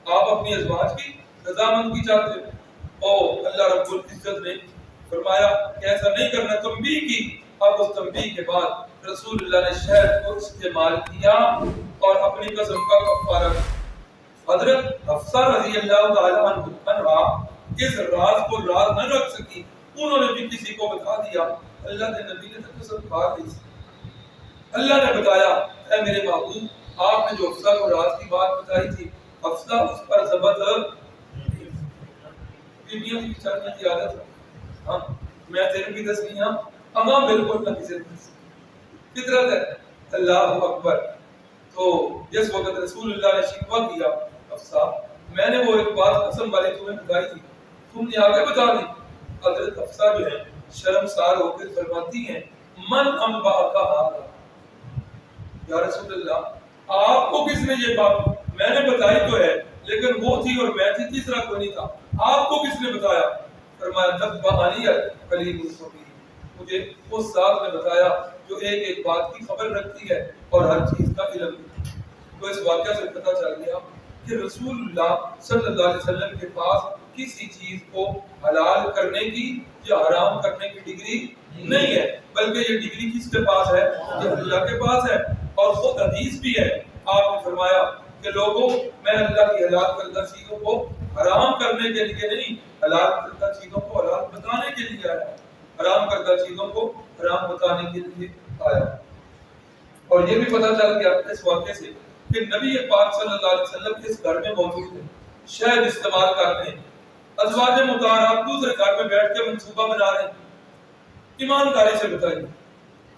آپ اپنی ازواج کی رضامندی چاہتے ہیں. او اللہ رب العزت نے فرمایا کہ ایسا نہیں کرنا, تنبیہ کی اب اس تنبیہ کے بعد رسول اللہ نے شہد کو استعمال کیا اور اپنی قسم کا کفارہ کیا۔ حضرت حفصہ رضی اللہ تعالیٰ عنہ اس راز کو راز نہ رکھ سکی، انہوں نے بھی کسی کو بتا دیا۔ اللہ کے نبی نے تو قسم کھا لی۔ اللہ نے بتایا اے میرے محبوب، آپ نے جو حفصہ کو راز کی بات بتائی تھی، حفصہ اس پر ضبط بیویوں کی چلنے کی عادت ہے۔ ہاں میں تیرے کی تسمیہ اما بالکل نہ کسی فطرت ہے۔ اللہ اکبر۔ تو جس وقت رسول اللہ نے شکوہ کیا حفصہ، میں نے وہ ایک بات قسم والی تمہیں بتائی تھی، تم نے آگے بتا دی۔ حضرت حفصہ جو ہے شرمسار ہو کر فرماتی ہیں من انبأک ھذا، یا رسول اللہ آپ کو کس نے یہ بات، میں نے بتائی تو ہے لیکن وہ تھی اور میں تھی، تیسرا کوئی نہیں تھا، آپ کو کس نے بتایا؟ فرمایا نبأنی الکلیم الخبیر، مجھے اس ذات نے بتایا جو ایک ایک بات کی خبر رکھتی ہے اور ہر چیز کا علم ہے۔ تو اس واقعہ سے پتہ چل گیا کہ رسول اللہ صلی اللہ علیہ وسلم کے پاس کسی چیز کو حلال کرنے کی یا حرام کرنے کی ڈگری نہیں ہے، بلکہ یہ ڈگری کس کے پاس ہے؟ یہ اللہ کے پاس ہے۔ اور خود حدیث بھی ہے، آپ نے فرمایا کہ لوگوں میں اللہ کی حلال کردہ چیزوں کو حرام کرنے کے لیے نہیں، حلال کردہ چیزوں کو حلال بتانے کے لیے آیا، حرام کردہ چیزوں کو حرام بتانے کے لیے آیا۔ اور یہ بھی پتہ چل گیا اس واقعے سے کہ نبی پاک صلی اللہ علیہ وسلم اس گھر میں موجود ہے، شہد استعمال کر رہے ہیں، ازواج مطہرات دوسرے گھر میں بیٹھ کے منصوبہ بنا رہے ہیں۔ ایمانداری سے بتائیے،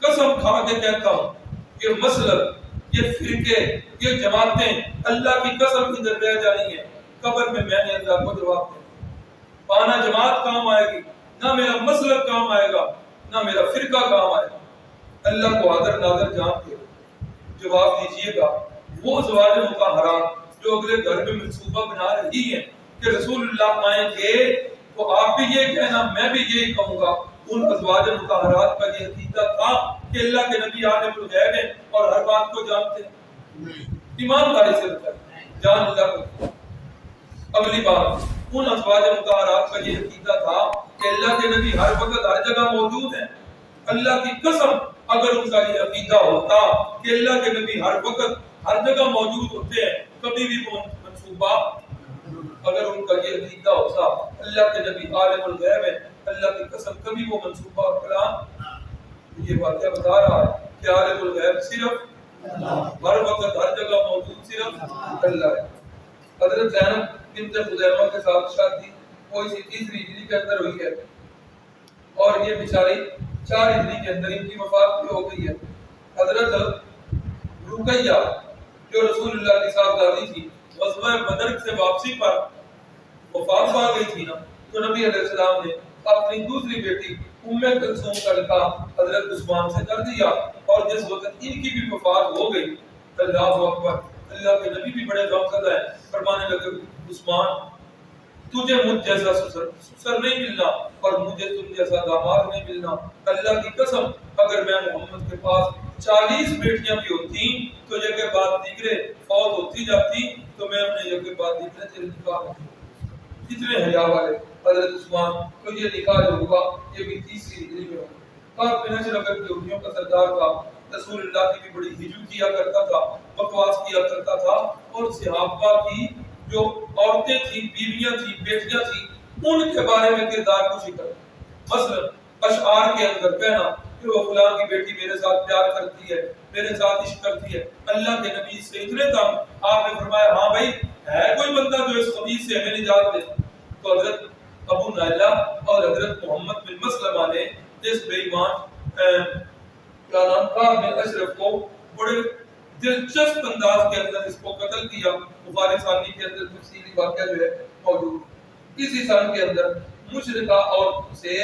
قسم کھا کے کہتا ہوں کہ مسلک، یہ فرقے، یہ جماعتیں اللہ کی قسم ادھر رہ جانی ہے، قبر میں نے اللہ کو جواب دیا، پانا جماعت کام آئے گی، نہ میرا مسلک کام آئے گا، نہ میرا فرقہ کام آئے گا۔ اللہ کو حاضر ناظر جان کے جواب دیجئے گا، وہ ازواج مطہرات جو اگلے گھر میں منصوبہ بنا رہی ہیں کہ رسول اللہ آئیں گے تو آپ بھی یہ کہنا، میں بھی یہی کہوں گا، ان ازواج مطہرات کا یہ عقیدہ تھا کہ اللہ کے نبی عالم الغیب ہیں اور ہر بات کو جانتے ہیں۔ ایمانداری سے بتائیں، جان اللہ کو۔ اگلی بات، ان ازواج مطہرات کا یہ عقیدہ تھا کہ اللہ کے نبی ہر وقت ہر جگہ موجود ہیں۔ اللہ کی قسم اگر ان کا یہ عقیدہ ہوتا کہ اللہ کے نبی ہر وقت ہر جگہ موجود ہوتے ہیں، کبھی بھی وہ منصوبہ، اگر ان کا یہ عقیدہ ہوتا اللہ کے نبی عالم الغیب ہے، اللہ کی قسم کبھی وہ منصوبہ اور پلان، یہ واقعہ بتا رہا ہے کہ عالم الغیب صرف ہر وقت ہر جگہ موجود صرف اللہ ہے۔ حضرت زینب بنت خزیمہ کے ساتھ شادی وہ اسی تیسری ہجری کے اندر ہوئی ہے اور یہ بیچاری 4 ہجری کے اندر ان کی وفات بھی ہو گئی ہے۔ حضرت رقیہ جو رسول اللہ کی صاحبزادی تھی، غزوہ بدر سے واپسی پر وفات پا گئی تھی نا، تو نبی علیہ السلام نے اپنی دوسری بیٹی ام کلثوم کا نکاح حضرت عثمان سے کر دیا، اور جس وقت ان کی بھی وفات ہو گئی، اللہ اکبر، اللہ کے نبی بھی بڑے غمزدہ ہیں، فرمانے لگے عثمان تجھے مجھ جیسا سسر نہیں ملنا اور مجھے تم جیسا داماد نہیں ملنا، اللہ کی قسم اگر میں محمد کے پاس 40 بیٹیاں بھی ہوتی تو یہ کے بعد دیگرے فوت ہوتی جاتی تو میں اپنے یہ کے بعد دیگرے تیرے نکاح ہوتی۔ کتنے حیا والے حضرت عثمان، تو یہ نکاح جو ہوا یہ بھی 30 ہجری میں ہوا۔ اور بن حجر اگر یہودیوں کا سردار تھا، رسول اللہ کی بھی بڑی ہجو کیا کرتا تھا، بکواس کیا کرتا تھا، اور صحابہ کی جو عورتیں تھیں، بیویاں تھیں، بیٹیاں تھیں، ان کے بارے میں کردار کشی کرتا، مثلا اشعار کے اندر کہنا کہ وہ فلاں کی بیٹی میرے ساتھ پیار کرتی ہے، میرے ساتھ عشق کرتی ہے۔ اللہ کے نبی سے اتنے تک آپ نے فرمایا ہاں بھائی ہے کوئی بندہ جو اس خبیث سے ہمیں نجات دے، تو حضرت ابو نائلہ اور حضرت محمد بن مسلمہ نے اس بے ایمان کیا نام کعب بن اشرف کو بڑے دلچسپ انداز کے اندر اس کو قتل کیا۔ بخاری ثانی کے اندر تفصیلی واقعہ جو ہے موجود۔ اسی سال کے اندر مشرکہ عورت سے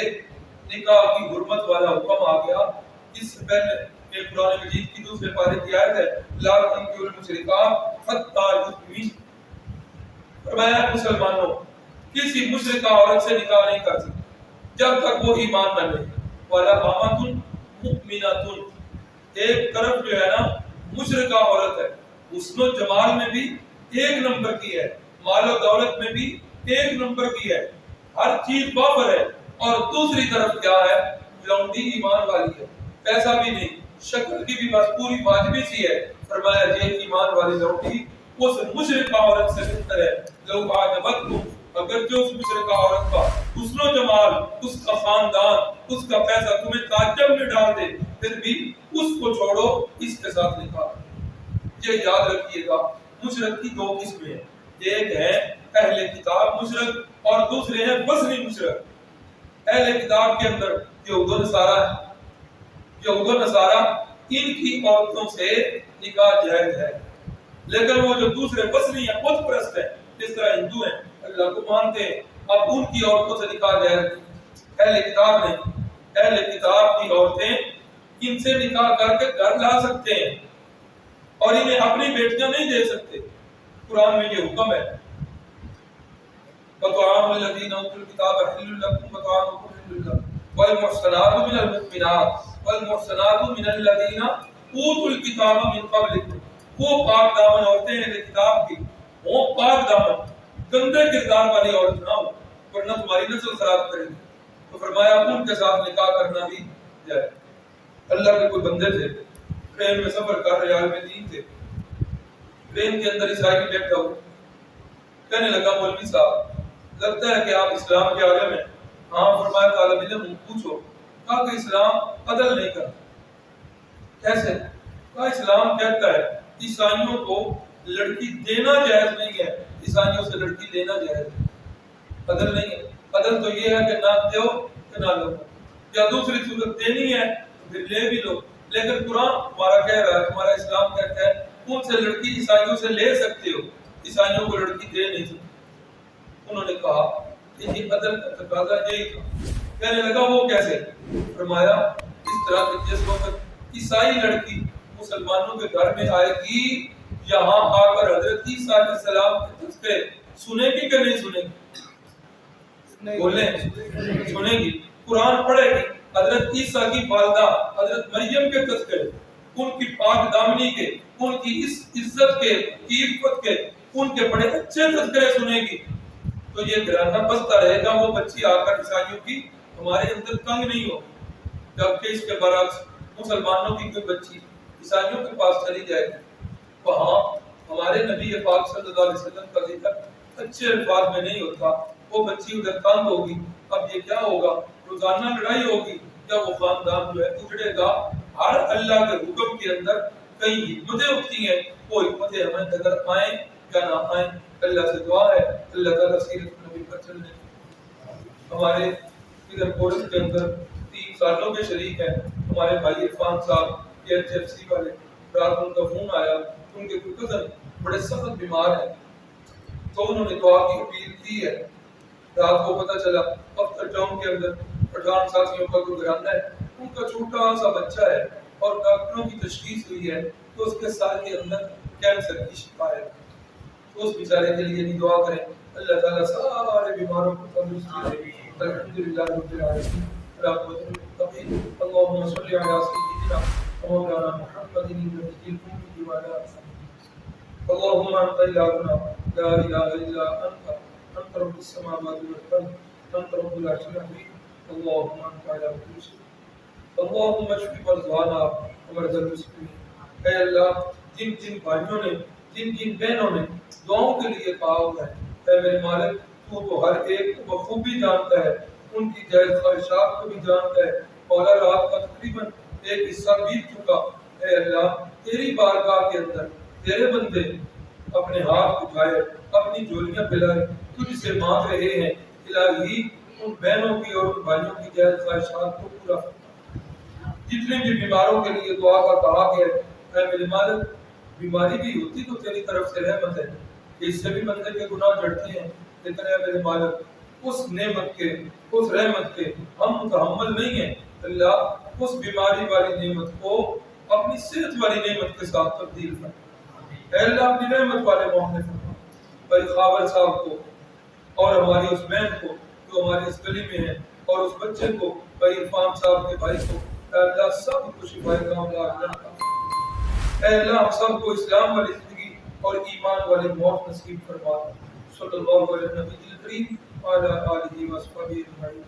نکاح کی حرمت والا حکم آ گیا۔ اس سے پہلے قرآن مجید کی دوسرے پارے کی آیت ہے لا تنکحوا المشرکات حتی یؤمنن، فرمایا مسلمانوں کسی مشرکہ عورت سے نکاح نہیں کر سکتے جب تک وہ ایمان نہ لے۔ ولا امۃ مؤمنۃ، ایک طرف جو ہے نا مشرکہ عورت ہے، حسن و جمال میں بھی 1 نمبر کی ہے، مال و دولت میں بھی 1 نمبر کی ہے، ہر چیز وافر ہے، اور دوسری طرف کیا ہے لونڈی ایمان والی ہے، پیسہ بھی نہیں، شکل کی بھی بس پوری واجبی سی ہے. فرمایا یہ ایمان والی لڑکی اس مشرکہ عورت سے بہتر ہے. لو اعجبتکم، اگر جو اس مشرکہ عورت کا حسن و جمال، اس کا خاندان، اس کا پیسہ تمہیں تعجب میں ڈال دے، پھر بھی اس کو چھوڑو، اس کے ساتھ نکاح. یہ یاد رکھیے گا مشرک کی دو قسمیں ہیں، ایک ہے اہل کتاب مشرک اور دوسرے ہیں وثنی مشرک. اہل کتاب کے اندر یہود و نصارہ ہے، یہود و نصارہ ان کی عورتوں سے نکاح جائز ہے، لیکن وہ جو دوسرے وثنی یا بت پرست ہیں، جس طرح ہندو ہیں، اللہ کو مانتے ہیں، اب ان کی عورتوں سے نکاح جائز نہیں. اہل کتاب نہیں، اہل کتاب کی عورتیں ان سے نکاح کر کے گھر لا سکتے ہیں اور انہیں اپنی بیٹیاں نہیں دے سکتے. قرآن میں یہ حکم ہے وَطَعَامُ الَّذِينَ أُوتُوا الْكِتَابَ حِلٌّ لَكُمْ وَطَعَامُكُمْ حِلٌّ لَهُمْ وَالْمُحْصَنَاتُ مِنَ الْمُؤْمِنَاتِ وَالْمُحْصَنَاتُ مِنَ الَّذِينَ أُوتُوا الْكِتَابَ مِنْ قَبْلِكُمْ. وہ پاک دامن عورتیں اہل کتاب کی وہ پاک دامن، گندے کردار والی عورت نہ ہو ورنہ تمہاری نسل خراب کرے گی. تو فرمایا ان کے ساتھ نکاح کرنا بھی جائے. اللہ کے کوئی بندے تھے، ٹرین میں سفر کر رہے عالم دین تھے، ٹرین کے اندر عیسائی بیٹھا ہوا، کہنے لگا مولوی صاحب لگتا ہے کہ آپ اسلام کے عالم ہیں. ہاں. فرمایا طالب علم پوچھو. کہا کہ اسلام عدل نہیں کرتا. کیسے؟ کہا اسلام کہتا ہے عیسائیوں کو لڑکی دینا جائز نہیں ہے، عیسائیوں سے لڑکی لینا جائز ہے. عدل نہیں ہے. عدل تو یہ ہے کہ نہ دو کہ نہ لو، یا دوسری صورت دینی ہے پھر لے بھی لو. لیکن قرآن ہمارا کہہ رہا ہے، ہمارا اسلام کہتا ہے ان سے لڑکی عیسائیوں سے لے سکتے ہو، عیسائیوں کو لڑکی دے نہیں سکتے. انہوں نے کہا کہ یہ عدل کا تقاضا یہی تھا. کہنے لگا وہ کیسے؟ فرمایا اس طرح کہ جس وقت عیسائی لڑکی مسلمانوں کے گھر میں آئے گی، یہاں آ کر حضرت عیسیٰ علیہ السلام کے تذکرے سنے گی کہ نہیں سنے گی؟ بولیں سنے گی. قرآن پڑھے گی. حضرت عیسیٰ کی والدہ حضرت مریم کے تذکرے، ان کی پاک دامنی کے، ان کی اس عزت کے، کی عفت کے، ان کے بڑے اچھے تذکرے سنے گی تو یہ گھرانہ بستا رہے گا. وہ بچی آ کر عیسائیوں کی ہمارے اندر تنگ نہیں ہو. جبکہ اس کے برعکس مسلمانوں کی کوئی بچی عیسائیوں کے پاس چلی جائے گی، وہاں ہمارے نبی پاک صلی اللہ علیہ وسلم کا ذکر اچھے الفاظ میں نہیں ہوتا، وہ بچی ادھر تنگ ہوگی. اب یہ کیا ہوگا؟ روزانہ لڑائی ہوگی یا وہ خاندان جو ہے اجڑے گا. ہر اللہ کے حکم کے اندر کئی حکمتیں ہوتی ہیں، وہ حکمتیں ہمیں نظر آئیں یا نہ آئیں. اللہ سے دعا ہے اللہ تعالیٰ سیرت نبی پر چلنے. ہمارے ادھر کورس کے اندر 3 سالوں کے شریک ہیں ہمارے بھائی عرفان صاحب KHFC والے. رات ان کا فون آیا، ان کے کوئی کزن بڑے سخت بیمار ہیں تو انہوں نے دعا کی اپیل کی ہے. رات کو پتہ چلا افتر ٹاؤن کے اندر پٹھان ساتھیوں کا کوئی گھرانہ ہے، ان کا چھوٹا سا بچہ ہے اور ڈاکٹروں کی تشخیص ہوئی ہے تو اس کے سال کے اندر کینسر کی شفا ہے. تو اس بیچارے کے لیے بھی دعا کریں اللہ تعالیٰ سارے بیماروں کو تندرستی دے. الحمدللہ رب العالمین. اللهم صل على سيدنا ومولانا محمد النبي الأمي وعلى آله. اللهم أنت إلهنا لا إله إلا أنت رب السماوات والأرض أنت رب العرش العظيم. اللهم أنت على كل شيء. اللهم اشف مرضانا ومرضى المسلمين. اے اللہ جن جن بھائیوں نے جن جن بہنوں نے دعاؤں کے لیے کہا ہوا ہے، اے میرے مالک تو ہر ایک کو بخوبی جانتا ہے، ان کی جائز خواہشات کو بھی جانتا ہے. مولا رات کا تقریباً ایک حصہ بیت چکا. اے اللہ تیری بارگاہ کے اندر تیرے بندے اپنے ہاتھ اٹھائے، اپنی جولیاں پھیلائے، تجھ سے مانگ رہے ہیں. الہی ان بہنوں کی اور ان بھائیوں کی جائز خواہشات کو پورا فرما. جتنے بھی بیماروں کے لیے دعا کا کہا گیا ہے، اے میرے مالک بیماری بھی ہوتی تو تیری طرف سے رحمت ہے، اس سے بھی بندے کے گناہ جڑتے ہیں، لیکن اے میرے مالک اس نعمت کے، اس رحمت کے ہم متحمل نہیں ہیں. اللہ اس بیماری والی نعمت کو اپنی صحت والی نعمت کے ساتھ تبدیل فرما. اے اللہ اپنی رحمت والے معاملے فرما. بھائی خاور صاحب کو اور ہماری اس بہن کو جو ہماری اس گلی میں ہے اور اس بچے کو بھائی عرفان صاحب کے بھائی کو، اے اللہ سب کو شفائے کاملہ عاجلہ عطا. اے اللہ ہم سب کو اسلام والی زندگی اور ایمان والی موت نصیب فرما. صلی اللہ علیہ نبی الکریم وعلی آلہ وصحبہ اجمعین.